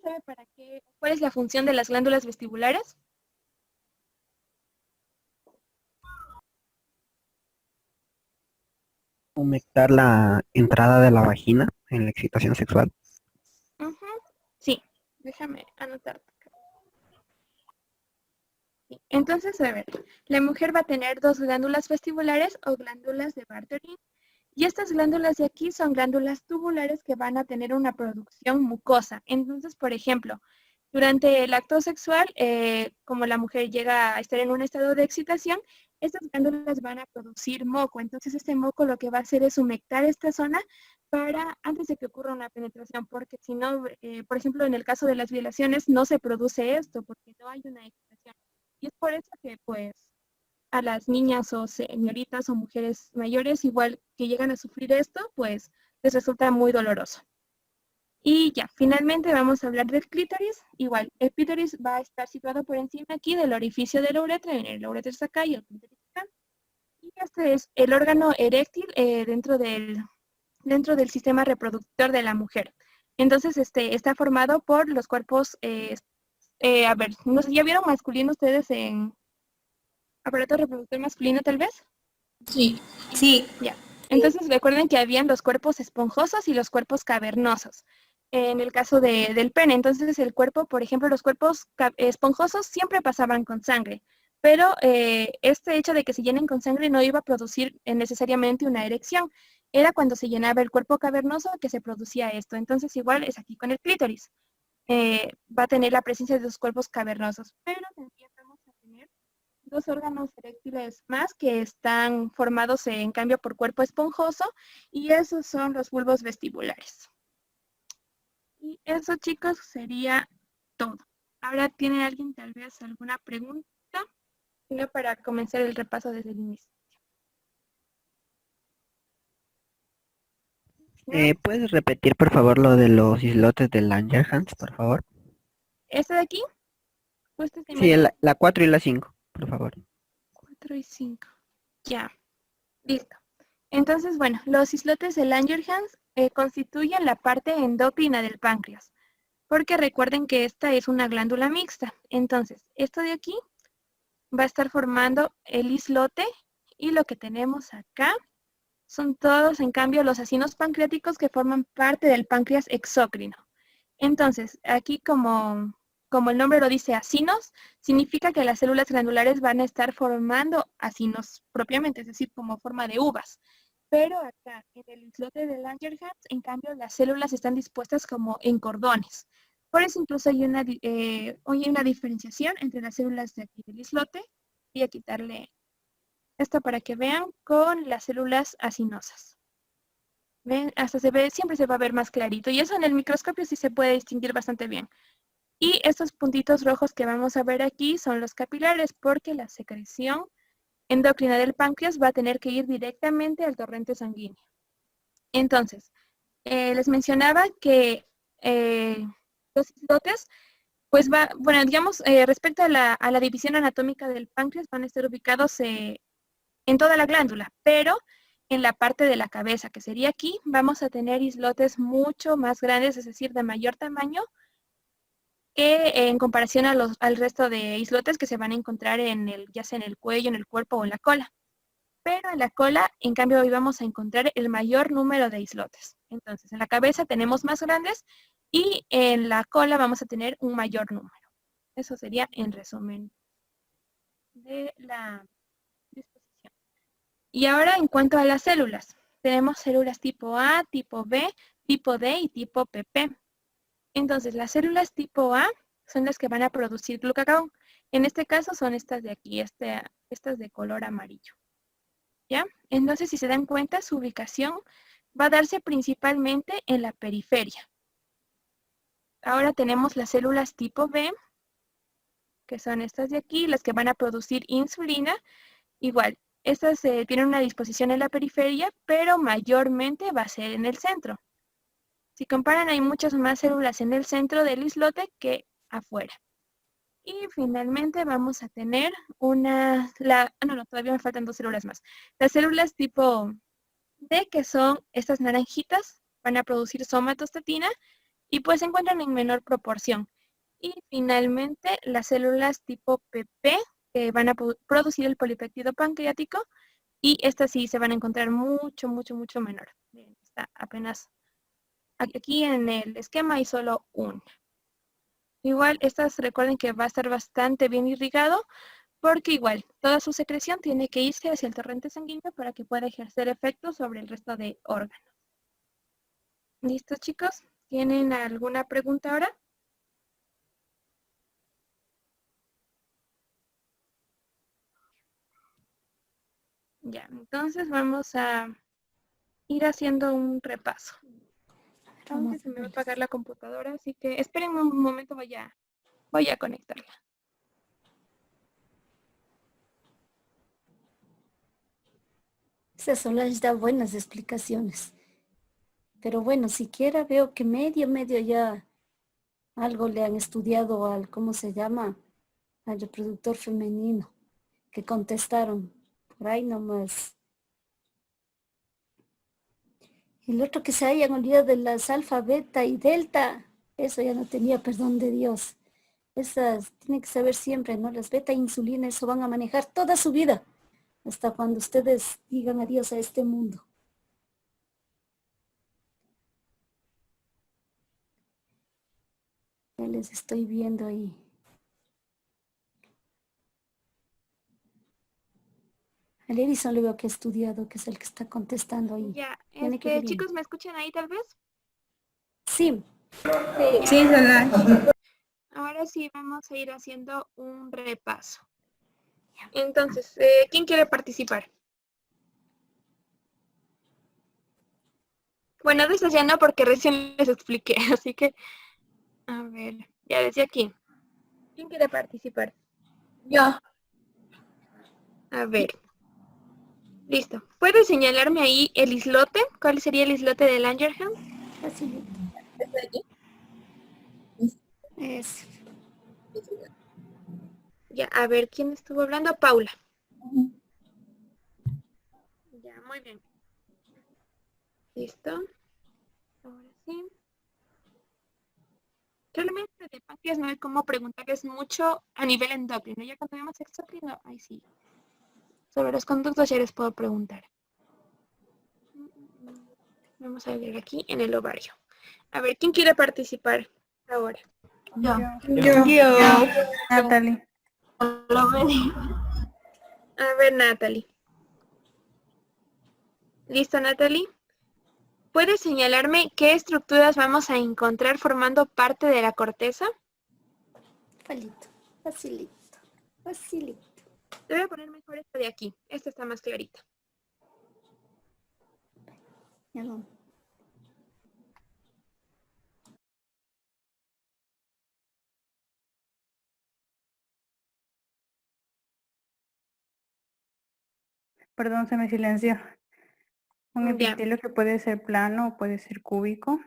sabe cuál es la función de las glándulas vestibulares? Humectar la entrada de la vagina en la excitación sexual. Sí, déjame anotar. Sí. Entonces, a ver, la mujer va a tener dos glándulas vestibulares o glándulas de Bartholin. Y estas glándulas de aquí son glándulas tubulares que van a tener una producción mucosa. Entonces, por ejemplo, durante el acto sexual, como la mujer llega a estar en un estado de excitación, estas glándulas van a producir moco. Entonces, este moco lo que va a hacer es humectar esta zona para antes de que ocurra una penetración, porque si no, por ejemplo, en el caso de las violaciones no se produce esto porque no hay una excitación. Y es por eso que, pues, a las niñas o señoritas o mujeres mayores, igual que llegan a sufrir esto, pues les resulta muy doloroso. Y ya, finalmente vamos a hablar del clítoris. Igual, el clítoris va a estar situado por encima aquí del orificio de la uretra, en el uretra es acá y el clítoris acá. Y este es el órgano eréctil dentro del sistema reproductor de la mujer. Entonces, está formado por los cuerpos, a ver, no sé, ¿ya vieron masculino ustedes en aparato reproductor masculino tal vez? Sí. Sí. Ya. Entonces recuerden que habían los cuerpos esponjosos y los cuerpos cavernosos. En el caso del pene, entonces el cuerpo, por ejemplo, los cuerpos esponjosos siempre pasaban con sangre, pero este hecho de que se llenen con sangre no iba a producir necesariamente una erección. Era cuando se llenaba el cuerpo cavernoso que se producía esto. Entonces igual es aquí con el clítoris. Va a tener la presencia de los cuerpos cavernosos, pero también vamos a tener dos órganos eréctiles más que están formados en cambio por cuerpo esponjoso, y esos son los bulbos vestibulares. Y eso, chicos, sería todo. Ahora, ¿tiene alguien tal vez alguna pregunta? Sino para comenzar el repaso desde el inicio. ¿Puedes repetir, por favor, lo de los islotes de Langerhans, por favor? ¿Este de aquí? Justo este Sí, la 4 y la 5, por favor. 4 y 5. Ya. Listo. Entonces, bueno, los islotes de Langerhans constituyen la parte endocrina del páncreas, porque recuerden que esta es una glándula mixta. Entonces, esto de aquí va a estar formando el islote, y lo que tenemos acá son todos, en cambio, los acinos pancreáticos que forman parte del páncreas exócrino. Entonces, aquí como el nombre lo dice, acinos, significa que las células glandulares van a estar formando acinos propiamente, es decir, como forma de uvas. Pero acá, en el islote de Langerhans, en cambio, las células están dispuestas como en cordones. Por eso incluso hay una diferenciación entre las células de aquí del islote. Voy a quitarle esto para que vean con las células acinosas. ¿Ven? Hasta siempre se va a ver más clarito. Y eso en el microscopio sí se puede distinguir bastante bien. Y estos puntitos rojos que vamos a ver aquí son los capilares, porque la secreción endocrina del páncreas va a tener que ir directamente al torrente sanguíneo. Entonces, les mencionaba que los islotes, pues digamos, respecto a la división anatómica del páncreas, van a estar ubicados en toda la glándula, pero en la parte de la cabeza, que sería aquí, vamos a tener islotes mucho más grandes, es decir, de mayor tamaño, que en comparación al resto de islotes que se van a encontrar ya sea en el cuello, en el cuerpo o en la cola. Pero en la cola, en cambio, hoy vamos a encontrar el mayor número de islotes. Entonces, en la cabeza tenemos más grandes y en la cola vamos a tener un mayor número. Eso sería en resumen de la disposición. Y ahora, en cuanto a las células, tenemos células tipo A, tipo B, tipo D y tipo PP. Entonces, las células tipo A son las que van a producir glucagón. En este caso son estas de aquí, estas de color amarillo. ¿Ya? Entonces, si se dan cuenta, su ubicación va a darse principalmente en la periferia. Ahora tenemos las células tipo B, que son estas de aquí, las que van a producir insulina. Igual, estas tienen una disposición en la periferia, pero mayormente va a ser en el centro. Si comparan, hay muchas más células en el centro del islote que afuera. Y finalmente vamos a tener todavía me faltan dos células más. Las células tipo D, que son estas naranjitas, van a producir somatostatina y pues se encuentran en menor proporción. Y finalmente las células tipo PP, que van a producir el polipéptido pancreático, y estas sí se van a encontrar mucho, mucho, mucho menor. Miren, está apenas aquí en el esquema hay solo una. Igual estas recuerden que va a estar bastante bien irrigado, porque igual toda su secreción tiene que irse hacia el torrente sanguíneo para que pueda ejercer efecto sobre el resto de órganos. ¿Listos, chicos? ¿Tienen alguna pregunta ahora? Ya, entonces vamos a ir haciendo un repaso. Aunque se me va a apagar la computadora, así que esperen un momento, voy a conectarla. Esa Solange da buenas explicaciones. Pero bueno, siquiera veo que medio ya algo le han estudiado al, ¿cómo se llama? Al reproductor femenino, que contestaron. Por ahí nomás. El otro que se hayan olvidado de las alfa, beta y delta, eso ya no tenía perdón de Dios. Esas tienen que saber siempre, ¿no? Las beta e insulina, eso van a manejar toda su vida, hasta cuando ustedes digan adiós a este mundo. Ya les estoy viendo ahí. Al Edison le veo que ha estudiado, que es el que está contestando ahí. Ya, Tiene que ir bien. chicos, ¿me escuchan ahí tal vez? Sí. Sí, Solange. Ahora sí vamos a ir haciendo un repaso. Entonces, ¿quién quiere participar? Bueno, de esas ya no, porque recién les expliqué, así que, a ver, ya decía aquí. ¿Quién quiere participar? Yo. A ver. Listo. ¿Puedes señalarme ahí el islote? ¿Cuál sería el islote de Langerhans? Facilito. ¿Está aquí? Es Ya, a ver, ¿quién estuvo hablando? Paula. Ya, muy bien. Listo. Ahora sí. Realmente de páncreas no hay como preguntarles mucho a nivel endocrino. Ya cuando vemos exocrino, ahí sí. Sobre los conductos ya les puedo preguntar. Vamos a ver aquí en el ovario. A ver, ¿quién quiere participar ahora? Yo. Yo. Natalie. A ver, Natalie. ¿Listo, Natalie? ¿Puedes señalarme qué estructuras vamos a encontrar formando parte de la corteza? facilito. Facilito. Facilito. Te voy a poner mejor esta de aquí. Esta está más clarita. Ya no. Perdón, se me silenció. Un Ya. epitelio que puede ser plano o puede ser cúbico.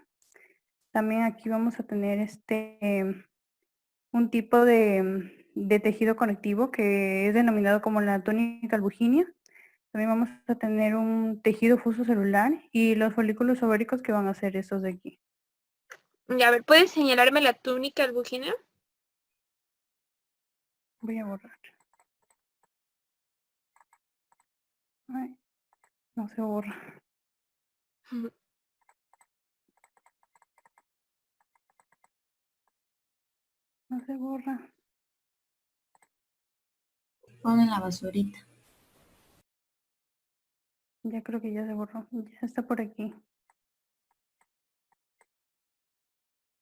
También aquí vamos a tener un tipo de tejido conectivo que es denominado como la túnica albuginia. También vamos a tener un tejido fuso celular y los folículos ováricos que van a ser esos de aquí. Ya, a ver, ¿puedes señalarme la túnica albugina? Voy a borrar. Ay, no se borra. No se borra. Pon en la basurita. Ya creo que ya se borró. Ya está por aquí.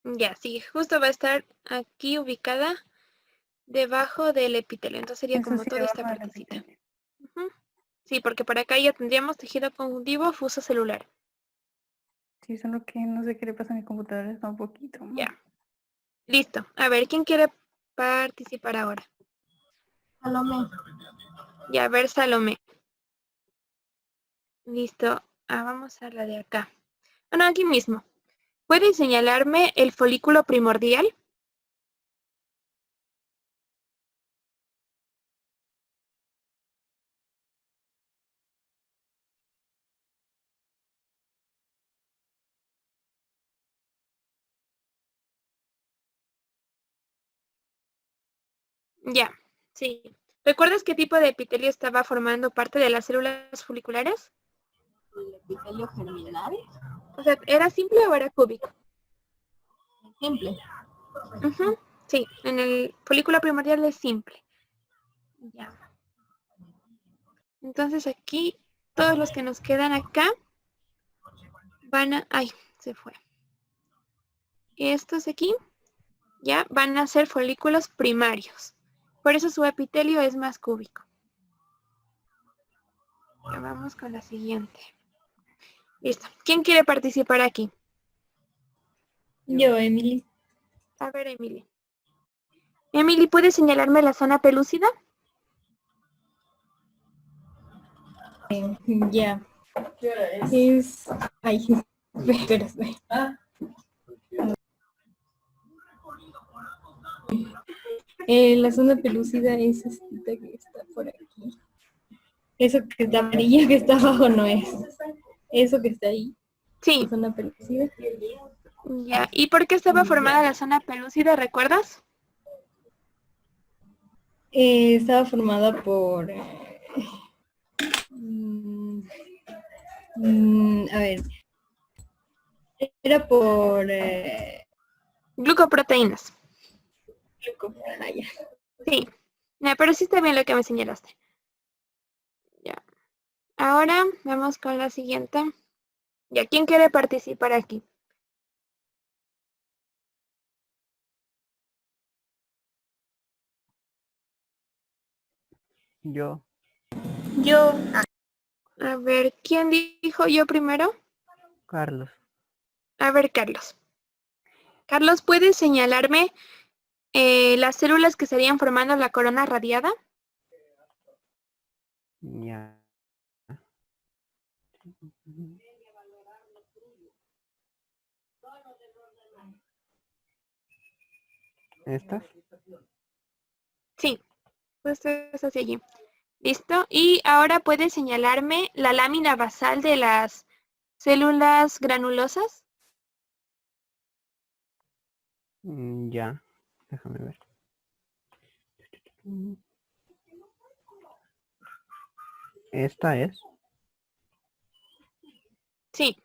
Ya, sí, justo va a estar aquí ubicada debajo del epitelio. Entonces sería Eso como sí, toda esta debajo del partecita. epitelio. Ujú. Sí, porque por acá ya tendríamos tejido conjuntivo fuso celular. Sí, solo que no sé qué le pasa a mi computadora, está un poquito mal. Ya. Listo. A ver, ¿quién quiere participar ahora? Salomé. Ya, a ver, Salomé. Listo. Vamos a la de acá. Bueno, aquí mismo. ¿Puedes señalarme el folículo primordial? Ya, sí. ¿Recuerdas qué tipo de epitelio estaba formando parte de las células foliculares? ¿El epitelio germinal? O sea, ¿era simple o era cúbico? Simple. Ujú, sí, en el folículo primordial es simple. Ya. Entonces aquí, todos los que nos quedan acá van a... ¡Ay! Se fue. Estos aquí ya van a ser folículos primarios. Por eso su epitelio es más cúbico. Ya vamos con la siguiente. Listo. ¿Quién quiere participar aquí? Yo, Emily. A ver, Emily. Emily, ¿puedes señalarme la zona pelúcida? Ya. Es... Ay, espérate. La zona pelúcida es esta que está por aquí. Eso que está amarillo que está abajo no es. Eso que está ahí. Sí. La zona pelúcida. Ya. ¿Y por qué estaba formada la zona pelúcida, recuerdas? Estaba formada por... a ver. Era por... Glucoproteínas. ya. Sí. Ya, pero sí está bien lo que me señalaste. Ya. Ahora vamos con la siguiente. ¿Ya quién quiere participar aquí? Yo. Yo. A ver, ¿quién dijo yo primero? Carlos. A ver, Carlos. Carlos, ¿puedes señalarme las células que estarían formando la corona radiada? Ya. ¿Estas? Sí, pues es hacia allí. ¿Listo? Y ahora puedes señalarme la lámina basal de las células granulosas. Ya. Déjame ver. Esta es. Sí,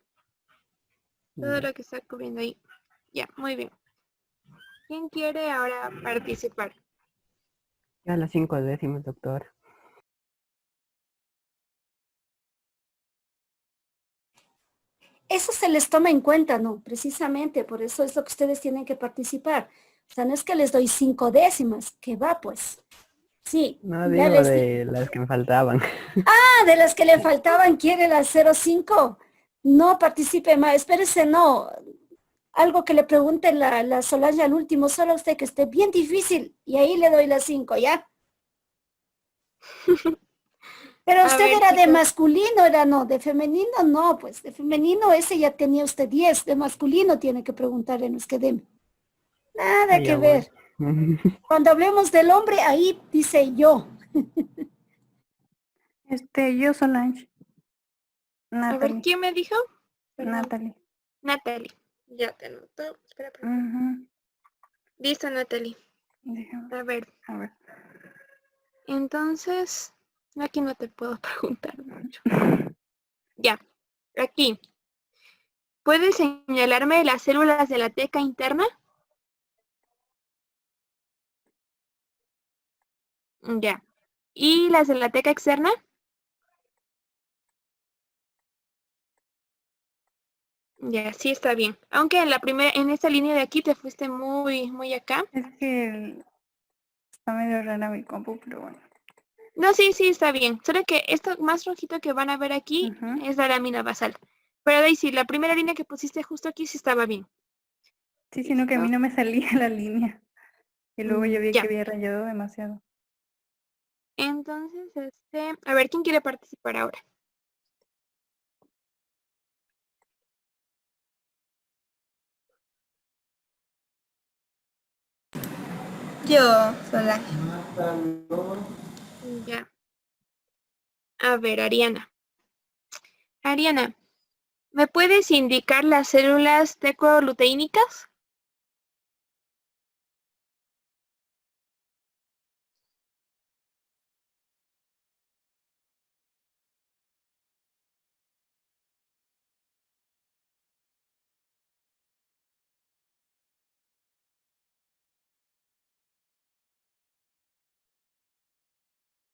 todo Ya. lo que está cubriendo ahí. Ya, muy bien. ¿Quién quiere ahora participar? Ya las 5 décimas, doctor. Eso se les toma en cuenta, ¿no? Precisamente, por eso es lo que ustedes tienen que participar. O sea, no es que les doy 5 décimas, que va pues. Sí, No ya digo les de las que me faltaban. Ah, de las que le faltaban, quiere la 05. No participe más, espérese, no. Algo que le pregunte la Solange al último, solo a usted que esté bien difícil, y ahí le doy la 5, ¿ya? Pero A usted ver, era de chicos. masculino, era no, de femenino no, pues de femenino ese ya tenía usted 10, de masculino tiene que preguntarle, no es que de... Nada que Ya voy. ver. Cuando hablemos del hombre, ahí dice yo. Yo Solange. A ver, Natalie. ¿quién me dijo? Perdón. Natalie. Natalie. Ya te anoto. Espera. Ujú. Listo, Natalie. Déjame A ver, ver. entonces, aquí no te puedo preguntar mucho. Ya, aquí. ¿Puedes señalarme las células de la teca interna? Ya. ¿Y las de la teca externa? Ya, sí está bien. Aunque en esta línea de aquí te fuiste muy acá. Es que está medio rara mi compu, pero bueno. No, sí, está bien. Solo que esto más rojito que van a ver aquí es la lámina basal. Pero Daisy, la primera línea que pusiste justo aquí sí estaba bien. Sí, sino que a mí no me salía la línea. Y luego yo vi Ya. que había rayado demasiado. Entonces, a ver, ¿quién quiere participar ahora? Yo, Solange. Ya. A ver, Ariana. Ariana, ¿me puedes indicar las células tecoluteínicas?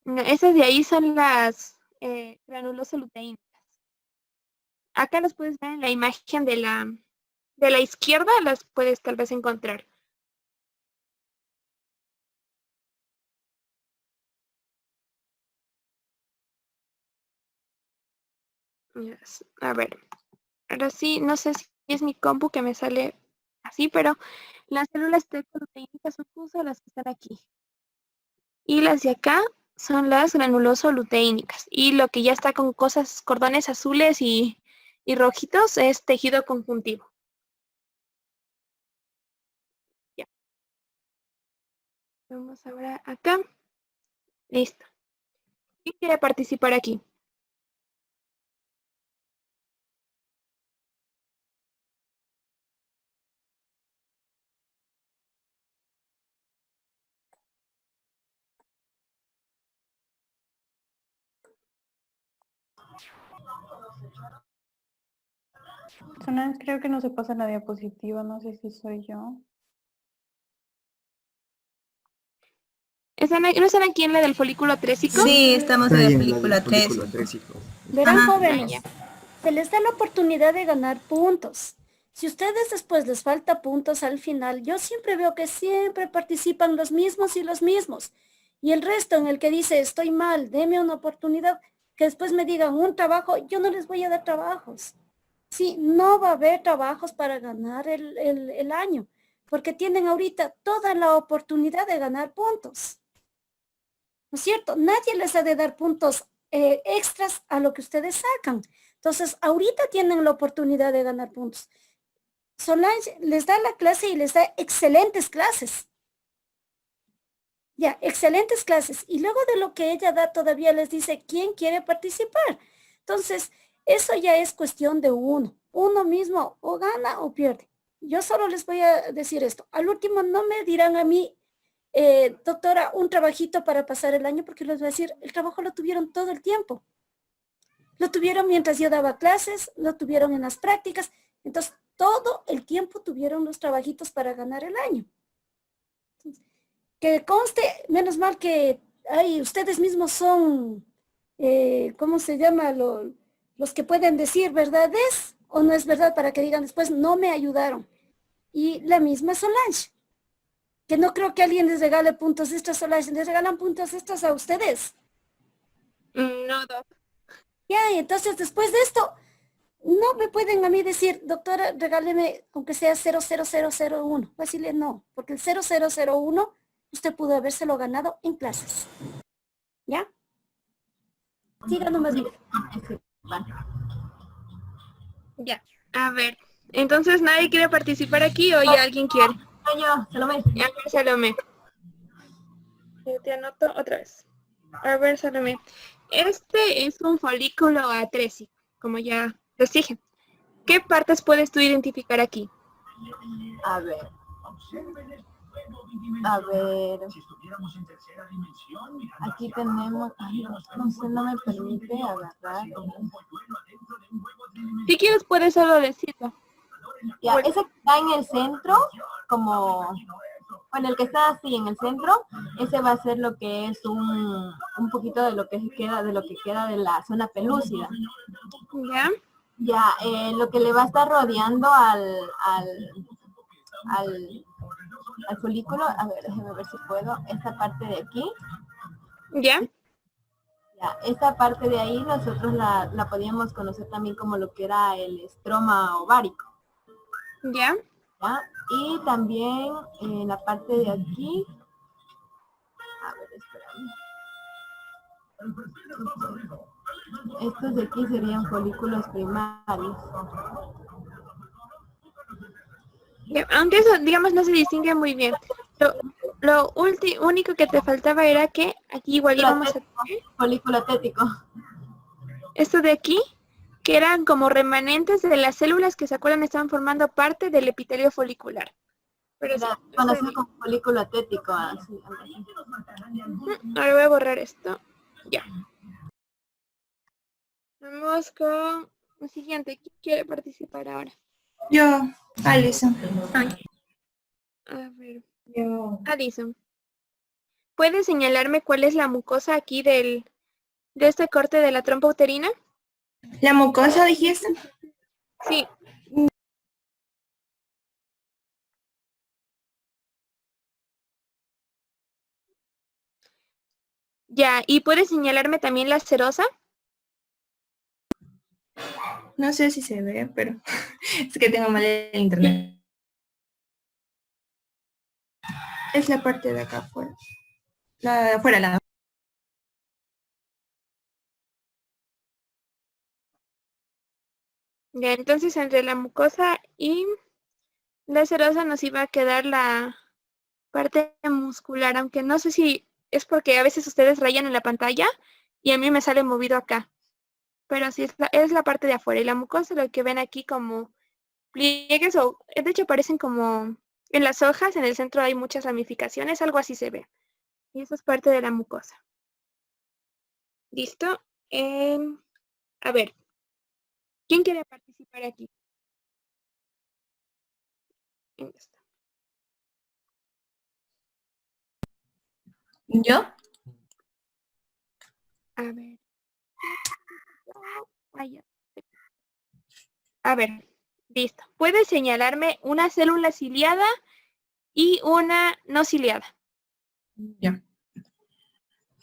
No, esas de ahí son las granulosoluteínas. Acá las puedes ver en la imagen de la izquierda, las puedes tal vez encontrar. Yes. A ver, ahora sí, no sé si es mi compu que me sale así, pero las células tecoluteínicas son justo las que están aquí. Y las de acá son las granulosoluteínicas. Y lo que ya está con cordones azules y rojitos es tejido conjuntivo. Ya. Vamos ahora acá. Listo. ¿Quién quiere participar aquí? Solange, creo que no se pasa la diapositiva, no sé si soy yo. ¿No están aquí en la del folículo trésico? Sí, estamos en Ahí la en la película del 3. folículo 3, hijo. Verán, Ajá. jóvenes, se les da la oportunidad de ganar puntos. Si ustedes después les falta puntos al final, yo siempre veo que siempre participan los mismos y los mismos. Y el resto en el que dice, estoy mal, deme una oportunidad, que después me digan un trabajo, yo no les voy a dar trabajos. Sí, no va a haber trabajos para ganar el año, porque tienen ahorita toda la oportunidad de ganar puntos. ¿No es cierto? Nadie les ha de dar puntos extras a lo que ustedes sacan. Entonces, ahorita tienen la oportunidad de ganar puntos. Solange les da la clase y les da excelentes clases. Ya, excelentes clases. Y luego de lo que ella da, todavía les dice quién quiere participar. Entonces, eso ya es cuestión de uno. Uno mismo o gana o pierde. Yo solo les voy a decir esto. Al último, no me dirán a mí, doctora, un trabajito para pasar el año, porque les voy a decir, el trabajo lo tuvieron todo el tiempo. Lo tuvieron mientras yo daba clases, lo tuvieron en las prácticas. Entonces, todo el tiempo tuvieron los trabajitos para ganar el año. Entonces, que conste, menos mal que ustedes mismos son, ¿cómo se llama? Los que pueden decir verdad es o no es verdad para que digan después, no me ayudaron. Y la misma Solange, que no creo que alguien les regale puntos extras, Solange, les regalan puntos extras a ustedes. No, Doc. Ya, entonces después de esto, no me pueden a mí decir, doctora, regáleme aunque sea 00001. Voy a decirle no, porque el 0001 usted pudo habérselo ganado en clases. ¿Ya? Siga nomás. Ya. A ver. Entonces, ¿nadie quiere participar aquí o ya alguien quiere? Yo, Salomé. A ver, Salomé. Yo te anoto otra vez. A ver, Salomé. Este es un folículo atrésico, como ya les dije. ¿Qué partes puedes tú identificar aquí? A ver. A ver. Aquí tenemos. Ay, no sé, no me permite agarrar. Si quieres, puedes solo decirlo. Ya, ese que está en el centro, como. Bueno, el que está así en el centro, ese va a ser lo que es un poquito de lo que queda de la zona pelúcida. ¿Ya? Ya, lo que le va a estar rodeando al folículo, a ver, déjeme ver si puedo, esta parte de aquí. ¿Ya? Ya, esta parte de ahí nosotros la podíamos conocer también como lo que era el estroma ovárico. ¿Ya? ¿Ya? Y también en la parte de aquí, a ver, espérame. Estos de aquí serían folículos primarios. Aunque eso, digamos, no se distingue muy bien. Lo único que te faltaba era que aquí igual íbamos a tener folículo tético. esto de aquí, que eran como remanentes de las células que se acuerdan estaban formando parte del epitelio folicular. Pero sí, conocido como folículo tético. Así. Ahora voy a borrar esto. Ya. Vamos con el siguiente. ¿Quién quiere participar ahora? Yo, Alison. A ver. Alison. ¿Puedes señalarme cuál es la mucosa aquí de este corte de la trompa uterina? ¿La mucosa dijiste? Sí. Ya, ¿y puedes señalarme también la serosa? No sé si se ve, pero es que tengo mal el internet. Es la parte de acá afuera. La de afuera, la. Ya, entonces entre la mucosa y la serosa nos iba a quedar la parte muscular, aunque no sé si es porque a veces ustedes rayan en la pantalla y a mí me sale movido acá. Pero sí es la parte de afuera y la mucosa, lo que ven aquí como pliegues o de hecho parecen como en las hojas, en el centro hay muchas ramificaciones, algo así se ve. Y eso es parte de la mucosa. ¿Listo? A ver, ¿quién quiere participar aquí? ¿Yo? A ver. Ay, ya. A ver, listo. ¿Puedes señalarme una célula ciliada y una no ciliada? Ya.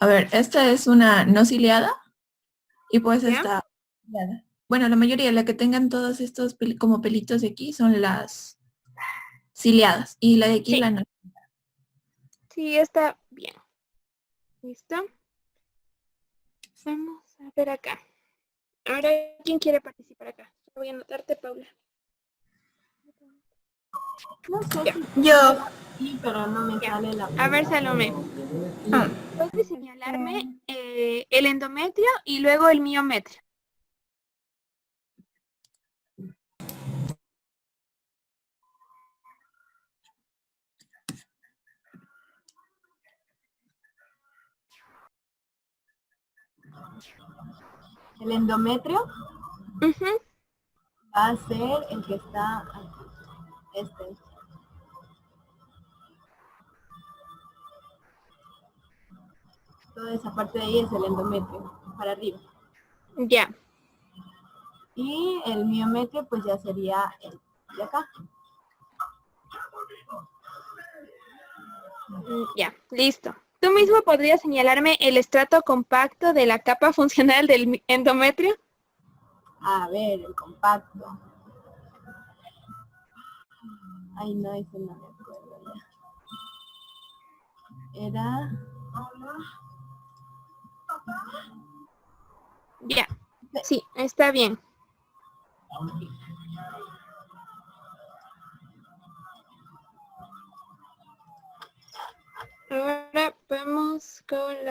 A ver, esta es una no ciliada y pues ¿Ya? esta ciliada. Bueno, la mayoría, la que tengan todos estos como pelitos de aquí son las ciliadas y la de aquí Sí. la no. Sí, está bien. ¿Listo? Vamos a ver acá. Ahora, ¿quién quiere participar acá? Voy a anotarte, Paula. No sé Ya. si Yo. sí, pero no me Ya. sale la A ver, Salomé. Ah, ¿Puedes señalarme el endometrio y luego el miometrio? El endometrio Ujú. va a ser el que está aquí. Este. Toda esa parte de ahí es el endometrio, para arriba. Ya. Y el miometrio pues ya sería el de acá. Ya, listo. ¿Tú mismo podrías señalarme el estrato compacto de la capa funcional del endometrio? A ver, el compacto. Ay, no, ese no me acuerdo ya. Era... Ya. Sí, está bien. Ahora vamos con la